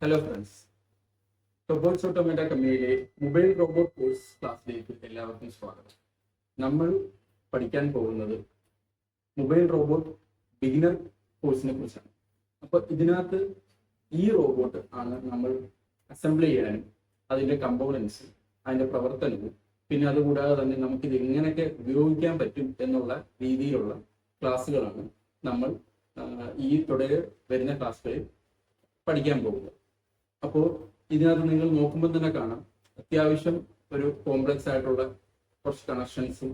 Hello friends, robots ഓട്ടോമേറ്റ കമ്പനിയിലെ mobile robot course ക്ലാസ്സിലേക്ക് എല്ലാവർക്കും സ്വാഗതം. നമ്മൾ പഠിക്കാൻ പോകുന്നത് മൊബൈൽ റോബോട്ട് ബിഗിനർ കോഴ്സിനെ കുറിച്ചാണ്. അപ്പോൾ ഇതിനകത്ത് ഈ റോബോട്ട് ആണ് നമ്മൾ അസംബിൾ ചെയ്യാനും അതിൻ്റെ കമ്പോണൻസ്, അതിൻ്റെ പ്രവർത്തനവും, പിന്നെ അതുകൂടാതെ തന്നെ നമുക്കിത് എങ്ങനെയൊക്കെ ഉപയോഗിക്കാൻ പറ്റും എന്നുള്ള രീതിയിലുള്ള ക്ലാസ്സുകളാണ് നമ്മൾ ഈ തുടരെ വരുന്ന ക്ലാസ്സുകളിൽ പഠിക്കാൻ പോകുന്നത്. അപ്പോൾ ഇതിനകത്ത് നിങ്ങൾ നോക്കുമ്പോൾ തന്നെ കാണാം, അത്യാവശ്യം ഒരു കോംപ്ലക്സ് ആയിട്ടുള്ള കുറച്ച് കണക്ഷൻസും,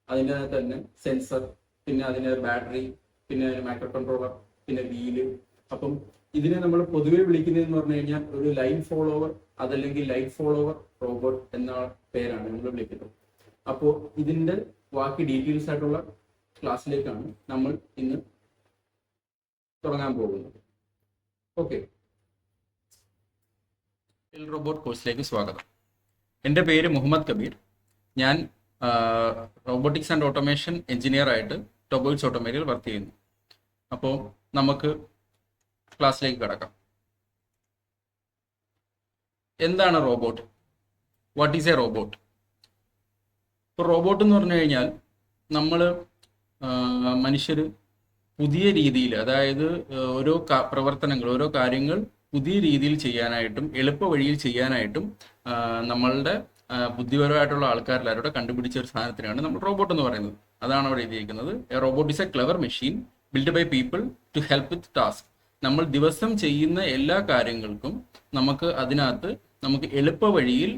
അതിൻ്റെ തന്നെ സെൻസർ, പിന്നെ അതിന് ബാറ്ററി, പിന്നെ മൈക്രോ കൺട്രോളർ, പിന്നെ വീല്. അപ്പം ഇതിനെ നമ്മൾ പൊതുവെ വിളിക്കുന്നതെന്ന് പറഞ്ഞു കഴിഞ്ഞാൽ ഒരു ലൈൻ ഫോളോവർ, അതല്ലെങ്കിൽ ലൈറ്റ് ഫോളോവർ റോബോട്ട് എന്ന പേരാണ് നമ്മൾ വിളിക്കുന്നത്. അപ്പോൾ ഇതിൻ്റെ ബാക്കി ഡീറ്റെയിൽസ് ആയിട്ടുള്ള ക്ലാസ്സിലേക്കാണ് നമ്മൾ ഇന്ന് തുടങ്ങാൻ പോകുന്നത്. ഓക്കെ, റോബോട്ട് കോഴ്സിലേക്ക് സ്വാഗതം. എൻ്റെ പേര് മുഹമ്മദ് കബീർ. ഞാൻ റോബോട്ടിക്സ് ആൻഡ് ഓട്ടോമേഷൻ എഞ്ചിനീയർ ആയിട്ട് ടൊബോയ്സ് ഓട്ടോമേറ്റയിൽ വർക്ക് ചെയ്യുന്നു. അപ്പോൾ നമുക്ക് ക്ലാസ്സിലേക്ക് കടക്കാം. എന്താണ് robot? What is A robot? ഇപ്പോൾ റോബോട്ട് എന്ന് പറഞ്ഞു കഴിഞ്ഞാൽ നമ്മൾ മനുഷ്യർ പുതിയ രീതിയിൽ, അതായത് ഓരോ പ്രവർത്തനങ്ങൾ, ഓരോ കാര്യങ്ങൾ പുതിയ രീതിയിൽ ചെയ്യാനായിട്ടും എളുപ്പ വഴിയിൽ ചെയ്യാനായിട്ടും നമ്മളുടെ ബുദ്ധിപരമായിട്ടുള്ള ആൾക്കാരെല്ലാവരും കണ്ടുപിടിച്ച ഒരു സാധനത്തിനാണ് നമ്മൾ റോബോട്ട് എന്ന് പറയുന്നത്. അതാണ് അവിടെ എഴുതിയിരിക്കുന്നത്. A robot is a clever machine build by people to help with task. നമ്മൾ ദിവസം ചെയ്യുന്ന എല്ലാ കാര്യങ്ങൾക്കും നമുക്ക് എളുപ്പ വഴിയിൽ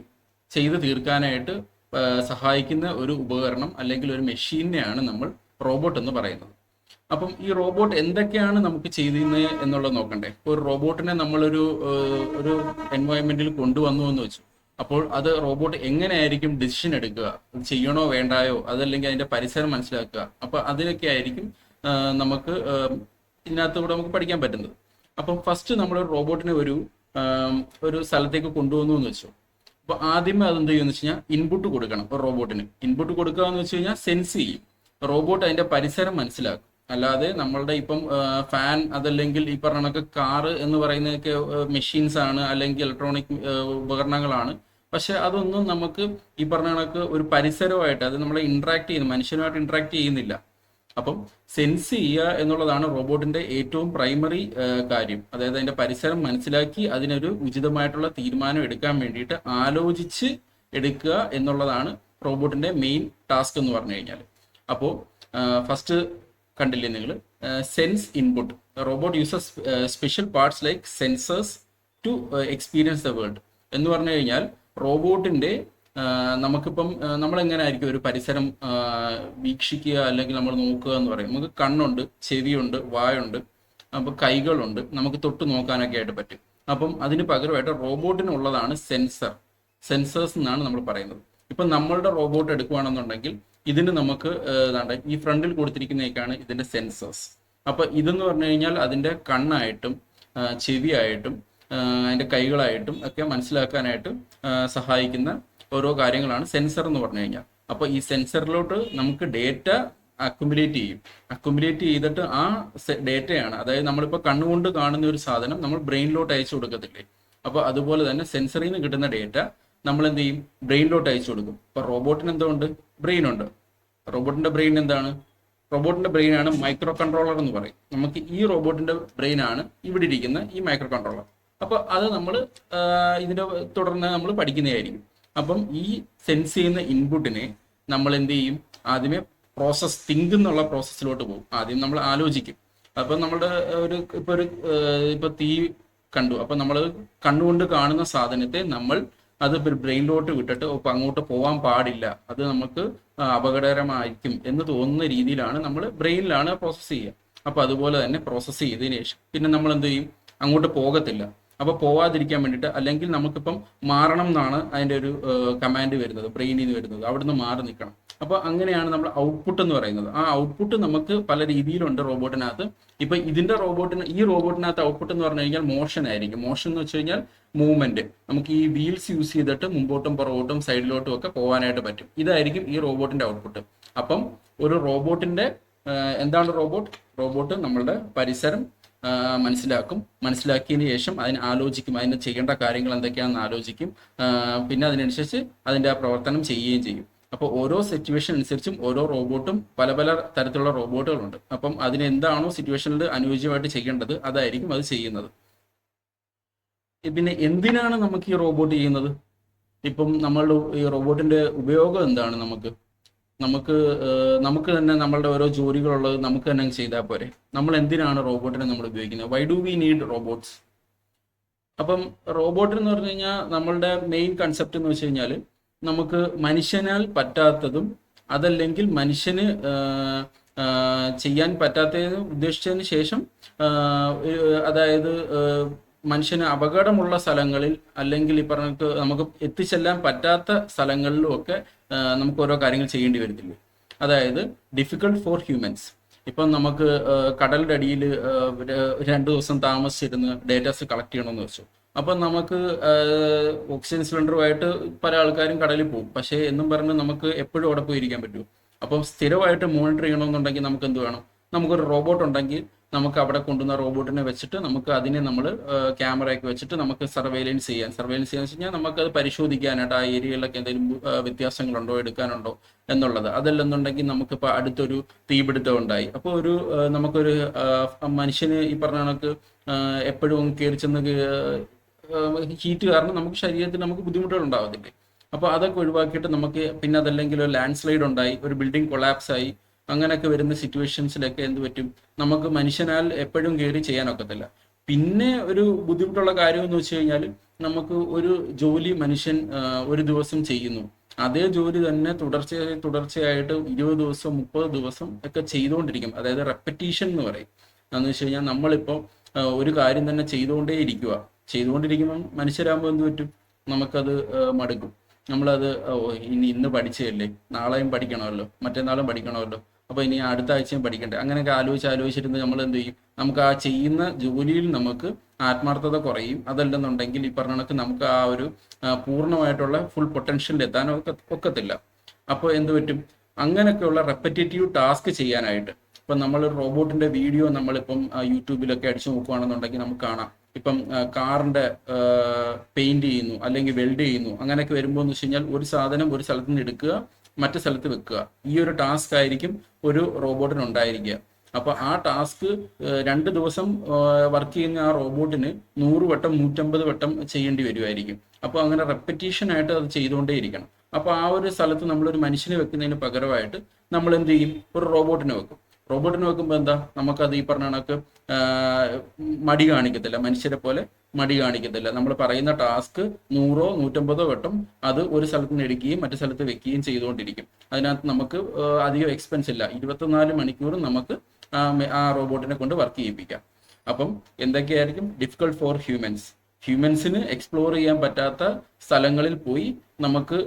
ചെയ്ത് തീർക്കാനായിട്ട് സഹായിക്കുന്ന ഒരു ഉപകരണം അല്ലെങ്കിൽ ഒരു മെഷീനെയാണ് നമ്മൾ റോബോട്ട് എന്ന് പറയുന്നത്. അപ്പം ഈ റോബോട്ട് എന്തൊക്കെയാണ് നമുക്ക് ചെയ്യുന്നത് എന്നുള്ളത് നോക്കണ്ടേ. ഇപ്പോൾ ഒരു റോബോട്ടിനെ നമ്മളൊരു എൻവയോൺമെന്റിൽ കൊണ്ടുവന്നു എന്ന് വെച്ചു. അപ്പോൾ അത് റോബോട്ട് എങ്ങനെയായിരിക്കും ഡിസിഷൻ എടുക്കുക, അത് ചെയ്യണോ വേണ്ടായോ, അതല്ലെങ്കിൽ അതിന്റെ പരിസരം മനസ്സിലാക്കുക. അപ്പോൾ അതിനൊക്കെ ആയിരിക്കും നമുക്ക് ഇതിനകത്തൂടെ നമുക്ക് പഠിക്കാൻ പറ്റുന്നത്. അപ്പം ഫസ്റ്റ് നമ്മൾ റോബോട്ടിനെ ഒരു സ്ഥലത്തേക്ക് കൊണ്ടുവന്നു എന്ന് വെച്ചു. അപ്പോൾ ആദ്യമേ അതെന്ത് ചെയ്യുമെന്ന് വെച്ച് കഴിഞ്ഞാൽ ഇൻപുട്ട് കൊടുക്കണം. ഒരു റോബോട്ടിന് ഇൻപുട്ട് കൊടുക്കുക എന്ന് വെച്ച് കഴിഞ്ഞാൽ സെൻസ് ചെയ്യും. റോബോട്ട് അതിന്റെ പരിസരം മനസ്സിലാക്കും. അല്ലാതെ നമ്മളുടെ ഇപ്പം ഫാൻ, അതല്ലെങ്കിൽ ഈ പറഞ്ഞ കണക്ക് കാറ് എന്ന് പറയുന്നതൊക്കെ മെഷീൻസ് ആണ്, അല്ലെങ്കിൽ ഇലക്ട്രോണിക് ഉപകരണങ്ങളാണ്. പക്ഷെ അതൊന്നും നമുക്ക് ഈ പറഞ്ഞ കണക്ക് ഒരു പരിസരമായിട്ട്, അത് നമ്മളെ മനുഷ്യനുമായിട്ട് ഇന്ററാക്ട് ചെയ്യുന്നില്ല. അപ്പം സെൻസ് ചെയ്യുക എന്നുള്ളതാണ് റോബോട്ടിന്റെ ഏറ്റവും പ്രൈമറി കാര്യം. അതായത് അതിന്റെ പരിസരം മനസ്സിലാക്കി അതിനൊരു ഉചിതമായിട്ടുള്ള തീരുമാനം എടുക്കാൻ വേണ്ടിയിട്ട് ആലോചിച്ച് എടുക്കുക എന്നുള്ളതാണ് റോബോട്ടിന്റെ മെയിൻ ടാസ്ക് എന്ന് പറഞ്ഞു കഴിഞ്ഞാൽ. അപ്പോൾ ഫസ്റ്റ് കണ്ടില്ലേ നിങ്ങൾ, sense input. Robot uses special parts like sensors to experience the world എന്ന് പറഞ്ഞു കഴിഞ്ഞാൽ റോബോട്ടിന്റെ നമുക്കിപ്പം നമ്മളെങ്ങനെ ആയിരിക്കും ഒരു പരിസരം വീക്ഷിക്കുക അല്ലെങ്കിൽ നമ്മൾ നോക്കുക എന്ന് പറയും. നമുക്ക് കണ്ണുണ്ട്, ചെവിയുണ്ട്, വായുണ്ട്, അപ്പോൾ കൈകളുണ്ട്, നമുക്ക് തൊട്ട് നോക്കാനൊക്കെ ആയിട്ട് പറ്റും. അപ്പം അതിന് പകരമായിട്ട് റോബോട്ടിനുള്ളതാണ് സെൻസേഴ്സ് എന്നാണ് നമ്മൾ പറയുന്നത്. ഇപ്പം നമ്മളുടെ റോബോട്ട് എടുക്കുകയാണെന്നുണ്ടെങ്കിൽ ഇതിന് നമുക്ക് ഈ ഫ്രണ്ടിൽ കൊടുത്തിരിക്കുന്നതൊക്കെയാണ് ഇതിന്റെ സെൻസേഴ്സ്. അപ്പൊ ഇതെന്ന് പറഞ്ഞു കഴിഞ്ഞാൽ അതിന്റെ കണ്ണായിട്ടും ചെവിയായിട്ടും അതിന്റെ കൈകളായിട്ടും ഒക്കെ മനസ്സിലാക്കാനായിട്ട് സഹായിക്കുന്ന ഓരോ കാര്യങ്ങളാണ് സെൻസർ എന്ന് പറഞ്ഞു കഴിഞ്ഞാൽ. അപ്പൊ ഈ സെൻസറിലോട്ട് നമുക്ക് ഡേറ്റ അക്യുമുലേറ്റ് ചെയ്തിട്ട് ആ ഡേറ്റയാണ്, അതായത് നമ്മളിപ്പോൾ കണ്ണുകൊണ്ട് കാണുന്ന ഒരു സാധനം നമ്മൾ ബ്രെയിനിലോട്ട് അയച്ചു കൊടുക്കത്തില്ലേ. അപ്പൊ അതുപോലെ തന്നെ സെൻസറിൽ നിന്ന് കിട്ടുന്ന ഡേറ്റ നമ്മൾ എന്ത് ചെയ്യും, ബ്രെയിനിലോട്ട് അയച്ചു കൊടുക്കും. ഇപ്പൊ റോബോട്ടിന് എന്തുകൊണ്ട്, ബ്രെയിൻ ഉണ്ട്. റോബോട്ടിന്റെ ബ്രെയിൻ എന്താണ്? റോബോട്ടിന്റെ ബ്രെയിനാണ് മൈക്രോ കൺട്രോളർ എന്ന് പറയും. നമുക്ക് ഈ റോബോട്ടിന്റെ ബ്രെയിനാണ് ഇവിടെ ഇരിക്കുന്ന ഈ മൈക്രോ കൺട്രോളർ. അപ്പൊ അത് നമ്മൾ ഇതിന്റെ തുടർന്ന് നമ്മൾ പഠിക്കുന്നതായിരിക്കും. അപ്പം ഈ സെൻസ് ചെയ്യുന്ന ഇൻപുട്ടിനെ നമ്മൾ എന്ത് ചെയ്യും, ആദ്യമേ തിങ്ക് എന്നുള്ള പ്രോസസ്സിലോട്ട് പോകും. ആദ്യം നമ്മൾ ആലോചിക്കും. അപ്പൊ നമ്മുടെ ഇപ്പൊ തീ കണ്ടു, അപ്പൊ നമ്മൾ കണ്ണുകൊണ്ട് കാണുന്ന സാധനത്തെ അത് ബ്രെയിനിലോട്ട് വിട്ടിട്ട് അങ്ങോട്ട് പോകാൻ പാടില്ല, അത് നമുക്ക് അപകടകരമായിരിക്കും എന്ന് തോന്നുന്ന രീതിയിലാണ് നമ്മൾ ബ്രെയിനിലാണ് പ്രോസസ്സ് ചെയ്യുക. അപ്പൊ അതുപോലെ തന്നെ പ്രോസസ്സ് ചെയ്തതിനു ശേഷം പിന്നെ നമ്മൾ എന്ത് ചെയ്യും, അങ്ങോട്ട് പോകത്തില്ല. അപ്പൊ പോവാതിരിക്കാൻ വേണ്ടിയിട്ട്, അല്ലെങ്കിൽ നമുക്കിപ്പം മാറണം എന്നാണ് അതിന്റെ ഒരു കമാൻഡ് വരുന്നത്, ബ്രെയിനിൽ നിന്ന് വരുന്നത്, അവിടുന്ന് മാറി നിൽക്കണം. അപ്പൊ അങ്ങനെയാണ് നമ്മൾ ഔട്ട്പുട്ട് എന്ന് പറയുന്നത്. ആ ഔട്ട്പുട്ട് നമുക്ക് പല രീതിയിലുണ്ട് റോബോട്ടിനകത്ത്. ഇപ്പൊ ഈ റോബോട്ടിനകത്ത് ഔട്ട്പുട്ട് എന്ന് പറഞ്ഞു കഴിഞ്ഞാൽ മോഷൻ ആയിരിക്കും. മോഷൻ എന്ന് വെച്ച് കഴിഞ്ഞാൽ മൂവ്മെന്റ്. നമുക്ക് ഈ വീൽസ് യൂസ് ചെയ്തിട്ട് മുമ്പോട്ടും പുറകോട്ടും സൈഡിലോട്ടും ഒക്കെ പോകാനായിട്ട് പറ്റും. ഇതായിരിക്കും ഈ റോബോട്ടിന്റെ ഔട്ട്പുട്ട്. അപ്പം ഒരു റോബോട്ടിന്റെ എന്താണ് റോബോട്ട്? റോബോട്ട് നമ്മളുടെ പരിസരം മനസ്സിലാക്കിയതിന് ശേഷം അതിന് ആലോചിക്കും, അതിന് ചെയ്യേണ്ട കാര്യങ്ങൾ എന്തൊക്കെയാണെന്ന് ആലോചിക്കും, പിന്നെ അതിനനുസരിച്ച് അതിൻ്റെ ആ പ്രവർത്തനം ചെയ്യുകയും ചെയ്യും. അപ്പോൾ ഓരോ സിറ്റുവേഷൻ അനുസരിച്ചും ഓരോ റോബോട്ടും പല പല തരത്തിലുള്ള റോബോട്ടുകളുണ്ട്. അപ്പം അതിന് എന്താണോ സിറ്റുവേഷനിൽ അനുയോജ്യമായിട്ട് ചെയ്യേണ്ടത് അതായിരിക്കും അത് ചെയ്യുന്നത്. പിന്നെ എന്തിനാണ് നമുക്ക് ഈ റോബോട്ട് ചെയ്യുന്നത്? ഇപ്പം നമ്മളുടെ ഈ റോബോട്ടിന്റെ ഉപയോഗം എന്താണ്? നമുക്ക് നമുക്ക് തന്നെ നമ്മളുടെ ഓരോ ജോലികളുള്ളത് നമുക്ക് തന്നെ ചെയ്താൽ പോരെ. നമ്മൾ എന്തിനാണ് റോബോട്ടിനെ നമ്മൾ ഉപയോഗിക്കുന്നത്? Why do we need robots? അപ്പം റോബോട്ട് എന്ന് പറഞ്ഞു കഴിഞ്ഞാൽ നമ്മളുടെ മെയിൻ കൺസെപ്റ്റ് എന്ന് വെച്ച് കഴിഞ്ഞാൽ നമുക്ക് മനുഷ്യനാൽ പറ്റാത്തതും അതല്ലെങ്കിൽ മനുഷ്യന് ചെയ്യാൻ പറ്റാത്തതെന്ന് ഉദ്ദേശിച്ചതിന് ശേഷം അതായത് മനുഷ്യന് അപകടമുള്ള സ്ഥലങ്ങളിൽ അല്ലെങ്കിൽ ഈ പറഞ്ഞ നമുക്ക് എത്തിച്ചെല്ലാൻ പറ്റാത്ത സ്ഥലങ്ങളിലും ഒക്കെ നമുക്ക് ഓരോ കാര്യങ്ങൾ ചെയ്യേണ്ടി വരത്തില്ലേ. അതായത് ഡിഫിക്കൾട്ട് ഫോർ ഹ്യൂമൻസ്. ഇപ്പം നമുക്ക് കടലിൻ്റെ അടിയിൽ 2 ദിവസം താമസിച്ചിരുന്ന് ഡേറ്റാസ് കളക്ട് ചെയ്യണമെന്ന് വെച്ചു. അപ്പം നമുക്ക് ഓക്സിജൻ സിലിണ്ടറുമായിട്ട് പല ആൾക്കാരും കടലിൽ പോകും. പക്ഷേ എന്നും പറഞ്ഞ് നമുക്ക് എപ്പോഴും അവിടെ പോയിരിക്കാൻ പറ്റുമോ? അപ്പം സ്ഥിരമായിട്ട് മോണിറ്റർ ചെയ്യണമെന്നുണ്ടെങ്കിൽ നമുക്ക് എന്ത് വേണം? നമുക്കൊരു റോബോട്ട് ഉണ്ടെങ്കിൽ നമുക്ക് അവിടെ കൊണ്ടുവന്ന റോബോട്ടിനെ വെച്ചിട്ട് നമുക്ക് അതിനെ നമ്മൾ ക്യാമറയൊക്കെ വെച്ചിട്ട് നമുക്ക് സർവൈലൻസ് ചെയ്യാന്ന് വെച്ച് കഴിഞ്ഞാൽ നമുക്കത് പരിശോധിക്കാനായിട്ട് ആ ഏരിയകളിലൊക്കെ എന്തെങ്കിലും വ്യത്യാസങ്ങളുണ്ടോ, എടുക്കാനുണ്ടോ എന്നുള്ളത്. അതല്ലെന്നുണ്ടെങ്കിൽ നമുക്കിപ്പോൾ അടുത്തൊരു തീപിടുത്തം ഉണ്ടായി, അപ്പോൾ നമുക്കൊരു മനുഷ്യന് ഈ പറഞ്ഞ കണക്ക് എപ്പോഴും കയറി ചെന്ന് ഹീറ്റ് കാരണം നമുക്ക് ശരീരത്തിൽ നമുക്ക് ബുദ്ധിമുട്ടുകൾ ഉണ്ടാവത്തില്ലേ. അപ്പോൾ അതൊക്കെ ഒഴിവാക്കിയിട്ട് നമുക്ക് പിന്നെ അതല്ലെങ്കിൽ ഒരു ലാൻഡ് സ്ലൈഡ് ഉണ്ടായി, ഒരു ബിൽഡിംഗ് കൊളാപ്സ് ആയി, അങ്ങനെയൊക്കെ വരുന്ന സിറ്റുവേഷൻസിലൊക്കെ എന്ത് പറ്റും? നമുക്ക് മനുഷ്യനാൽ എപ്പോഴും കയറി ചെയ്യാനൊക്കത്തില്ല. പിന്നെ ഒരു ബുദ്ധിമുട്ടുള്ള കാര്യം എന്ന് വെച്ച് കഴിഞ്ഞാൽ നമുക്ക് ഒരു ജോലി മനുഷ്യൻ ഒരു ദിവസം ചെയ്യുന്നു, അതേ ജോലി തന്നെ തുടർച്ചയായിട്ട് 20 ദിവസം 30 ദിവസം ഒക്കെ ചെയ്തുകൊണ്ടിരിക്കും. അതായത് റെപ്പറ്റീഷൻ എന്ന് പറയും. എന്ന് വെച്ച് കഴിഞ്ഞാൽ നമ്മളിപ്പോൾ ഒരു കാര്യം തന്നെ ചെയ്തുകൊണ്ടിരിക്കുമ്പം മനുഷ്യരാകുമ്പോൾ എന്ത് പറ്റും? നമുക്കത് മടുക്കും. നമ്മളത് ഇന്ന് പഠിച്ചതല്ലേ, നാളെയും പഠിക്കണമല്ലോ, മറ്റന്നാളും പഠിക്കണമല്ലോ, അപ്പോൾ ഇനി അടുത്ത ആഴ്ചയും പഠിക്കണ്ടേ, അങ്ങനെയൊക്കെ ആലോചിച്ചിരുന്ന് നമ്മൾ എന്ത് ചെയ്യും? നമുക്ക് ആ ചെയ്യുന്ന ജോലിയിൽ നമുക്ക് ആത്മാർത്ഥത കുറയും. അതല്ലെന്നുണ്ടെങ്കിൽ ഈ പറഞ്ഞ കണക്ക് നമുക്ക് ആ ഒരു പൂർണ്ണമായിട്ടുള്ള ഫുൾ പൊട്ടൻഷ്യലിൽ എത്താനോ ഒക്കത്തില്ല. അപ്പോൾ എന്ത് പറ്റും? അങ്ങനെയൊക്കെയുള്ള റെപ്പറ്റേറ്റീവ് ടാസ്ക് ചെയ്യാനായിട്ട് ഇപ്പം നമ്മൾ റോബോട്ടിന്റെ വീഡിയോ നമ്മളിപ്പം യൂട്യൂബിലൊക്കെ അടിച്ചു നോക്കുകയാണെന്നുണ്ടെങ്കിൽ നമുക്ക് കാണാം. ഇപ്പം കാറിന്റെ പെയിന്റ് ചെയ്യുന്നു അല്ലെങ്കിൽ വെൽഡ് ചെയ്യുന്നു, അങ്ങനെയൊക്കെ വരുമ്പോൾ എന്ന് വെച്ച് കഴിഞ്ഞാൽ ഒരു സാധനം ഒരു സ്ഥലത്ത് നിന്ന് എടുക്കുക, മറ്റു സ്ഥലത്ത് വെക്കുക. ഈ ഒരു ടാസ്ക് ആയിരിക്കും ഒരു റോബോട്ടിന് ഉണ്ടായിരിക്കുക. അപ്പൊ ആ ടാസ്ക് 2 ദിവസം വർക്ക് ചെയ്യുന്ന ആ റോബോട്ടിന് 100 വട്ടം 150 വട്ടം ചെയ്യേണ്ടി വരുമായിരിക്കും. അപ്പോൾ അങ്ങനെ റെപ്പറ്റീഷൻ ആയിട്ട് അത് ചെയ്തുകൊണ്ടേ ഇരിക്കണം. അപ്പോൾ ആ ഒരു സ്ഥലത്ത് നമ്മളൊരു മനുഷ്യനെ വെക്കുന്നതിന് പകരമായിട്ട് നമ്മൾ എന്ത് ചെയ്യും? ഒരു റോബോട്ടിനെ വെക്കും. റോബോട്ടിനെ വെക്കുമ്പോൾ എന്താ? നമുക്കത് ഈ പറഞ്ഞ കണക്ക് മടി കാണിക്കത്തില്ല, മനുഷ്യരെ പോലെ മടി കാണിക്കത്തില്ല. നമ്മൾ പറയുന്ന ടാസ്ക് 100 150 വട്ടം അത് ഒരു സ്ഥലത്ത് നിന്ന് എടുക്കുകയും മറ്റു സ്ഥലത്ത് വെക്കുകയും ചെയ്തുകൊണ്ടിരിക്കും. അതിനകത്ത് നമുക്ക് അധികം എക്സ്പെൻസ് ഇല്ല. 24 മണിക്കൂറും നമുക്ക് ആ റോബോട്ടിനെ കൊണ്ട് വർക്ക് ചെയ്യിപ്പിക്കാം. അപ്പം എന്തൊക്കെയായിരിക്കും ഡിഫിക്കൾട്ട് ഫോർ ഹ്യൂമൻസിന് എക്സ്പ്ലോർ ചെയ്യാൻ പറ്റാത്ത സ്ഥലങ്ങളിൽ പോയി നമുക്ക്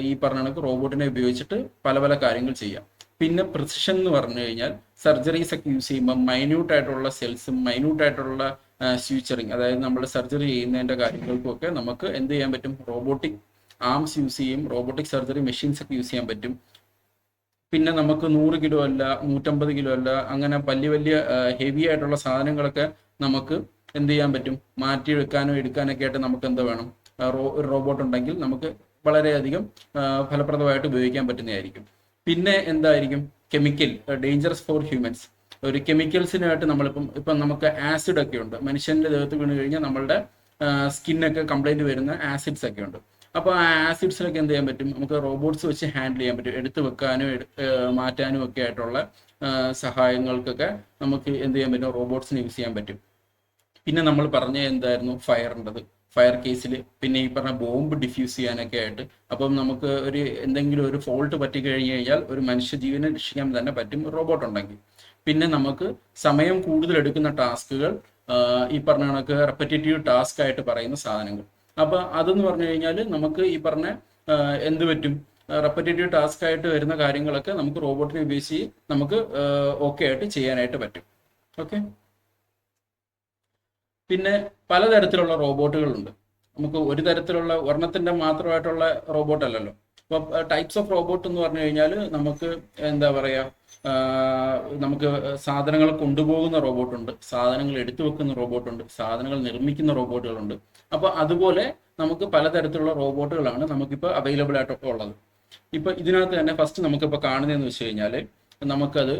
ഈ പറഞ്ഞ കണക്ക് റോബോട്ടിനെ ഉപയോഗിച്ചിട്ട് പല പല കാര്യങ്ങൾ ചെയ്യാം. പിന്നെ പ്രിസിഷൻ എന്ന് പറഞ്ഞു കഴിഞ്ഞാൽ സർജറീസ് ഒക്കെ യൂസ് ചെയ്യുമ്പോൾ മൈന്യൂട്ട് ആയിട്ടുള്ള സെൽസും മൈന്യൂട്ട് ആയിട്ടുള്ള സ്യൂച്ചറിങ്, അതായത് നമ്മൾ സർജറി ചെയ്യുന്നതിന്റെ കാര്യങ്ങൾക്കും ഒക്കെ നമുക്ക് എന്ത് ചെയ്യാൻ പറ്റും? റോബോട്ടിക് ആംസ് യൂസ് ചെയ്യും, റോബോട്ടിക് സർജറി മെഷീൻസ് ഒക്കെ യൂസ് ചെയ്യാൻ പറ്റും. പിന്നെ നമുക്ക് 100 കിലോ അല്ല 150 കിലോ അല്ല അങ്ങനെ വലിയ ഹെവി ആയിട്ടുള്ള സാധനങ്ങളൊക്കെ നമുക്ക് എന്ത് ചെയ്യാൻ പറ്റും? മാറ്റിയെടുക്കാനോ എടുക്കാനൊക്കെ ആയിട്ട് നമുക്ക് എന്താ വേണം? ഒരു റോബോട്ട് ഉണ്ടെങ്കിൽ നമുക്ക് വളരെയധികം ഫലപ്രദമായിട്ട് ഉപയോഗിക്കാൻ പറ്റുന്നതായിരിക്കും. പിന്നെ എന്തായിരിക്കും? Chemical dangerous for humans. ഒരു കെമിക്കൽസിനായിട്ട് ഇപ്പം നമുക്ക് ആസിഡ് ഒക്കെ ഉണ്ട്. മനുഷ്യന്റെ ദേഹത്ത് വീണ് കഴിഞ്ഞാൽ നമ്മളുടെ സ്കിന്നൊക്കെ കംപ്ലൈന്റ് വരുന്ന ആസിഡ്സ് ഒക്കെ ഉണ്ട്. അപ്പോൾ ആ ആസിഡ്സിനൊക്കെ എന്ത് ചെയ്യാൻ പറ്റും? നമുക്ക് റോബോട്ട്സ് വെച്ച് ഹാൻഡിൽ ചെയ്യാൻ പറ്റും. എടുത്തു വെക്കാനും മാറ്റാനും ഒക്കെ ആയിട്ടുള്ള സഹായങ്ങൾക്കൊക്കെ നമുക്ക് എന്ത് ചെയ്യാൻ പറ്റും? റോബോട്ട്സിന് യൂസ് ചെയ്യാൻ പറ്റും. പിന്നെ നമ്മൾ പറഞ്ഞ എന്തായിരുന്നു? ഫയർ കേസിൽ, പിന്നെ ഈ പറഞ്ഞ ബോംബ് ഡിഫ്യൂസ് ചെയ്യാനൊക്കെ ആയിട്ട്. അപ്പം നമുക്ക് എന്തെങ്കിലും ഒരു ഫോൾട്ട് പറ്റിക്കഴിഞ്ഞ് കഴിഞ്ഞാൽ ഒരു മനുഷ്യജീവനെ രക്ഷിക്കാൻ തന്നെ പറ്റും റോബോട്ട് ഉണ്ടെങ്കിൽ. പിന്നെ നമുക്ക് സമയം കൂടുതൽ എടുക്കുന്ന ടാസ്കുകൾ ഈ പറഞ്ഞ കണക്ക് റെപ്പറ്റേറ്റീവ് ടാസ്ക് ആയിട്ട് പറയുന്ന സാധനങ്ങൾ. അപ്പൊ അതെന്ന് പറഞ്ഞു കഴിഞ്ഞാൽ നമുക്ക് ഈ പറഞ്ഞ എന്ത് പറ്റും? റെപ്പറ്റേറ്റീവ് ടാസ്ക് ആയിട്ട് വരുന്ന കാര്യങ്ങളൊക്കെ നമുക്ക് റോബോട്ടിനെ ഉപയോഗിച്ച് നമുക്ക് ഓക്കെ ആയിട്ട് ചെയ്യാനായിട്ട് പറ്റും. ഓക്കെ. പിന്നെ പലതരത്തിലുള്ള റോബോട്ടുകളുണ്ട്. നമുക്ക് ഒരു തരത്തിലുള്ള ഒരെണ്ണത്തിന്റെ മാത്രമായിട്ടുള്ള റോബോട്ട് അല്ലല്ലോ. അപ്പോൾ ടൈപ്സ് ഓഫ് റോബോട്ട് എന്ന് പറഞ്ഞു കഴിഞ്ഞാൽ നമുക്ക് എന്താ പറയുക, നമുക്ക് സാധനങ്ങൾ കൊണ്ടുപോകുന്ന റോബോട്ടുണ്ട്, സാധനങ്ങൾ എടുത്തു വെക്കുന്ന റോബോട്ടുണ്ട്, സാധനങ്ങൾ നിർമ്മിക്കുന്ന റോബോട്ടുകളുണ്ട്. അപ്പോൾ അതുപോലെ നമുക്ക് പലതരത്തിലുള്ള റോബോട്ടുകളാണ് നമുക്കിപ്പോൾ അവൈലബിൾ ആയിട്ടൊക്കെ ഉള്ളത്. ഇപ്പൊ ഇതിനകത്ത് തന്നെ ഫസ്റ്റ് നമുക്കിപ്പോൾ കാണുന്നതെന്ന് വെച്ച് കഴിഞ്ഞാൽ നമുക്കത്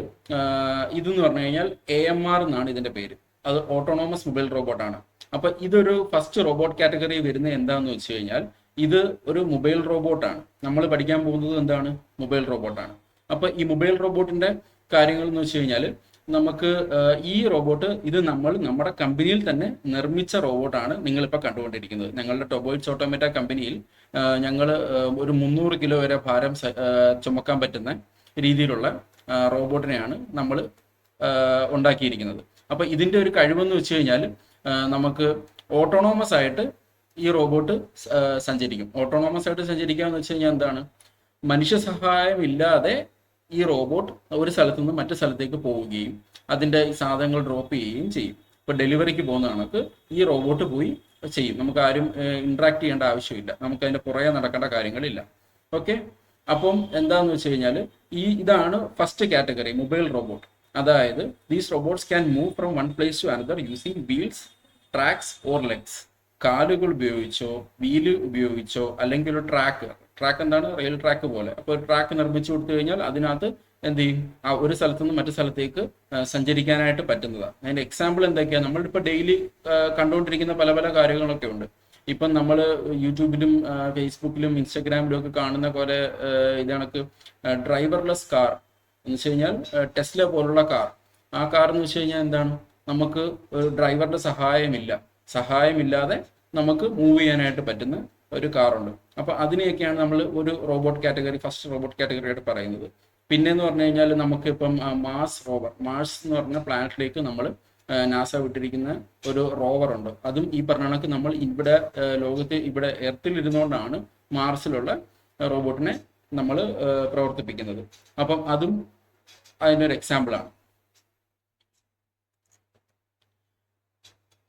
ഇതെന്ന് പറഞ്ഞു കഴിഞ്ഞാൽ AMR എന്നാണ് ഇതിന്റെ പേര്. അത് ഓട്ടോണോമസ് മൊബൈൽ റോബോട്ടാണ്. അപ്പൊ ഇതൊരു ഫസ്റ്റ് റോബോട്ട് കാറ്റഗറി വരുന്നത് എന്താണെന്ന് വെച്ച് കഴിഞ്ഞാൽ ഇത് ഒരു മൊബൈൽ റോബോട്ടാണ്. നമ്മൾ പഠിക്കാൻ പോകുന്നത് എന്താണ്? മൊബൈൽ റോബോട്ടാണ്. അപ്പൊ ഈ മൊബൈൽ റോബോട്ടിന്റെ കാര്യങ്ങൾ എന്ന് വെച്ച് കഴിഞ്ഞാൽ നമുക്ക് ഈ റോബോട്ട് ഇത് നമ്മുടെ കമ്പനിയിൽ തന്നെ നിർമ്മിച്ച റോബോട്ടാണ് നിങ്ങളിപ്പോൾ കണ്ടുകൊണ്ടിരിക്കുന്നത്. ഞങ്ങളുടെ ടോബോയിഡ്സ് ഓട്ടോമേറ്റ കമ്പനിയിൽ ഞങ്ങൾ ഒരു 300 കിലോ വരെ ഭാരം ചുമക്കാൻ പറ്റുന്ന രീതിയിലുള്ള റോബോട്ടിനെയാണ് നമ്മൾ ഉണ്ടാക്കിയിരിക്കുന്നത്. അപ്പൊ ഇതിന്റെ ഒരു കഴിവെന്ന് വെച്ച് കഴിഞ്ഞാൽ നമുക്ക് ഓട്ടോണോമസ് ആയിട്ട് ഈ റോബോട്ട് സഞ്ചരിക്കും. ഓട്ടോണോമസ് ആയിട്ട് സഞ്ചരിക്കുക എന്ന് വെച്ച് കഴിഞ്ഞാൽ എന്താണ്? മനുഷ്യ സഹായം ഇല്ലാതെ ഈ റോബോട്ട് ഒരു സ്ഥലത്തു നിന്ന് മറ്റു സ്ഥലത്തേക്ക് പോവുകയും അതിന്റെ സാധനങ്ങൾ ഡ്രോപ്പ് ചെയ്യുകയും ചെയ്യും. ഇപ്പൊ ഡെലിവറിക്ക് പോകുന്ന കണക്ക് ഈ റോബോട്ട് പോയി ചെയ്യും. നമുക്ക് ആരും ഇന്ററാക്ട് ചെയ്യേണ്ട ആവശ്യമില്ല, നമുക്ക് അതിന്റെ പുറകെ നടക്കേണ്ട കാര്യങ്ങളില്ല. ഓക്കെ, അപ്പം എന്താന്ന് വെച്ച് കഴിഞ്ഞാൽ ഇതാണ് ഫസ്റ്റ് കാറ്റഗറി, മൊബൈൽ റോബോട്ട്. അതായത് these robots can move from one place to another using wheels, tracks or legs. കാലുകൾ ഉപയോഗിച്ചോ വീല് ഉപയോഗിച്ചോ അല്ലെങ്കിൽ ഒരു ട്രാക്ക് എന്താണ്? റെയിൽ ട്രാക്ക് പോലെ. അപ്പോൾ ഒരു ട്രാക്ക് നിർമ്മിച്ചു കൊടുത്തു കഴിഞ്ഞാൽ അതിനകത്ത് എന്ത് ചെയ്യും? ആ ഒരു സ്ഥലത്തു നിന്ന് മറ്റു സ്ഥലത്തേക്ക് സഞ്ചരിക്കാനായിട്ട് പറ്റുന്നതാണ്. അതിന്റെ എക്സാമ്പിൾ എന്തൊക്കെയാണ്? നമ്മളിപ്പോൾ ഡെയിലി കണ്ടുകൊണ്ടിരിക്കുന്ന പല പല കാര്യങ്ങളൊക്കെ ഉണ്ട്. ഇപ്പം നമ്മൾ യൂട്യൂബിലും ഫേസ്ബുക്കിലും ഇൻസ്റ്റാഗ്രാമിലും ഒക്കെ കാണുന്ന പോലെ ഇതണക്ക് ഡ്രൈവർലെസ് കാർ എന്ന് വെച്ച് കഴിഞ്ഞാൽ ടെസ്ല പോലുള്ള കാർ. ആ കാർ എന്ന് വെച്ച് കഴിഞ്ഞാൽ എന്താണ്? നമുക്ക് ഒരു ഡ്രൈവറുടെ സഹായമില്ലാതെ നമുക്ക് മൂവ് ചെയ്യാനായിട്ട് പറ്റുന്ന ഒരു കാറുണ്ട്. അപ്പൊ അതിനെയൊക്കെയാണ് നമ്മൾ ഒരു robot category, first robot category ആയിട്ട് പറയുന്നത്. പിന്നെ എന്ന് പറഞ്ഞു കഴിഞ്ഞാൽ നമുക്ക് ഇപ്പം മാർസ് എന്ന് പറഞ്ഞ പ്ലാനറ്റിലേക്ക് നമ്മൾ നാസ വിട്ടിരിക്കുന്ന ഒരു റോവർ ഉണ്ട്. അതും ഈ പറഞ്ഞ കണക്ക് നമ്മൾ ഇവിടെ ലോകത്ത് ഇവിടെ എർത്തിൽ ഇരുന്നുകൊണ്ടാണ് മാർസിലുള്ള റോബോട്ടിനെ നമ്മൾ പ്രവർത്തിപ്പിക്കുന്നത്. അപ്പം അതും അതിൻ്റെ ഒരു എക്സാമ്പിളാണ്.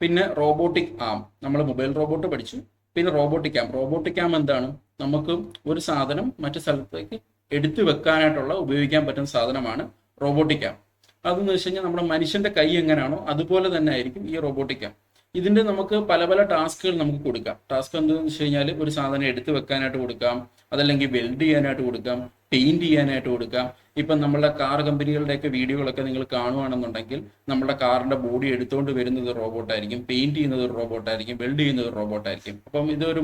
പിന്നെ റോബോട്ടിക് ആം, നമ്മൾ മൊബൈൽ റോബോട്ട് പഠിച്ചു. പിന്നെ റോബോട്ടിക് ആം എന്താണ്? നമുക്ക് ഒരു സാധനം മറ്റു സ്ഥലത്തേക്ക് എടുത്തു വെക്കാനായിട്ടുള്ള ഉപയോഗിക്കാൻ പറ്റുന്ന സാധനമാണ് റോബോട്ടിക് ആം. അതെന്ന് വെച്ച് കഴിഞ്ഞാൽ നമ്മുടെ മനുഷ്യന്റെ കൈ എങ്ങനെയാണോ അതുപോലെ തന്നെ ആയിരിക്കും ഈ റോബോട്ടിക് ആം. ഇതിന്റെ നമുക്ക് പല പല ടാസ്കുകൾ നമുക്ക് കൊടുക്കാം. ടാസ്ക് എന്താണെന്ന് വെച്ച് കഴിഞ്ഞാൽ ഒരു സാധനം എടുത്തു വെക്കാനായിട്ട് കൊടുക്കാം, അതല്ലെങ്കിൽ വെൽഡ് ചെയ്യാനായിട്ട് കൊടുക്കാം, പെയിന്റ് ചെയ്യാനായിട്ട് കൊടുക്കാം. ഇപ്പം നമ്മളുടെ കാർ കമ്പനികളുടെയൊക്കെ വീഡിയോകളൊക്കെ നിങ്ങൾ കാണുകയാണെന്നുണ്ടെങ്കിൽ നമ്മുടെ കാറിന്റെ ബോഡി എടുത്തുകൊണ്ട് വരുന്നത് റോബോട്ടായിരിക്കും, പെയിന്റ് ചെയ്യുന്നത് ഒരു റോബോട്ടായിരിക്കും, വെൽഡ് ചെയ്യുന്നത് ഒരു റോബോട്ടായിരിക്കും. അപ്പം ഇതൊരു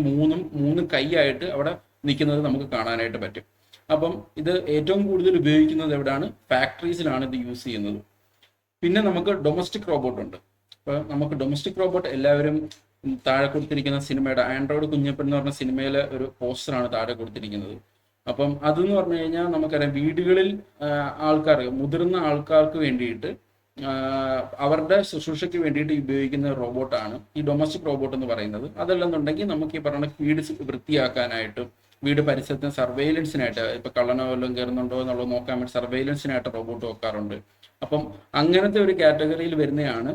മൂന്ന് കൈയായിട്ട് അവിടെ നിൽക്കുന്നത് നമുക്ക് കാണാനായിട്ട് പറ്റും. അപ്പം ഇത് ഏറ്റവും കൂടുതൽ ഉപയോഗിക്കുന്നത് എവിടെയാണ്? ഫാക്ടറീസിലാണ് ഇത് യൂസ് ചെയ്യുന്നത്. പിന്നെ നമുക്ക് ഡൊമസ്റ്റിക് റോബോട്ട് ഉണ്ട്. അപ്പോൾ നമുക്ക് ഡൊമസ്റ്റിക് റോബോട്ട് എല്ലാവരും താഴെ കൊടുത്തിരിക്കുന്ന സിനിമയുടെ ആൻഡ്രോയിഡ് കുഞ്ഞപ്പൻ എന്ന് പറഞ്ഞ സിനിമയിലെ ഒരു പോസ്റ്ററാണ് താഴെ കൊടുത്തിരിക്കുന്നത്. അപ്പം അതെന്ന് പറഞ്ഞു കഴിഞ്ഞാൽ നമുക്കറിയാം വീടുകളിൽ മുതിർന്ന ആൾക്കാർക്ക് വേണ്ടിയിട്ട് അവരുടെ ശുശ്രൂഷയ്ക്ക് വേണ്ടിയിട്ട് ഉപയോഗിക്കുന്ന റോബോട്ടാണ് ഈ ഡൊമസ്റ്റിക് റോബോട്ട് എന്ന് പറയുന്നത്. അതല്ലെന്നുണ്ടെങ്കിൽ നമുക്ക് ഈ പറഞ്ഞ വീട് വൃത്തിയാക്കാനായിട്ട്, വീട് പരിസരത്തിന് സർവൈലൻസിനായിട്ട്, ഇപ്പൊ കള്ളനോ വല്ലതും കയറുന്നുണ്ടോ എന്നുള്ളത് നോക്കാൻ വേണ്ടി സർവൈലൻസിനായിട്ട് റോബോട്ട് വെക്കാറുണ്ട്. അപ്പം അങ്ങനത്തെ ഒരു കാറ്റഗറിയിൽ വരുന്നതാണ്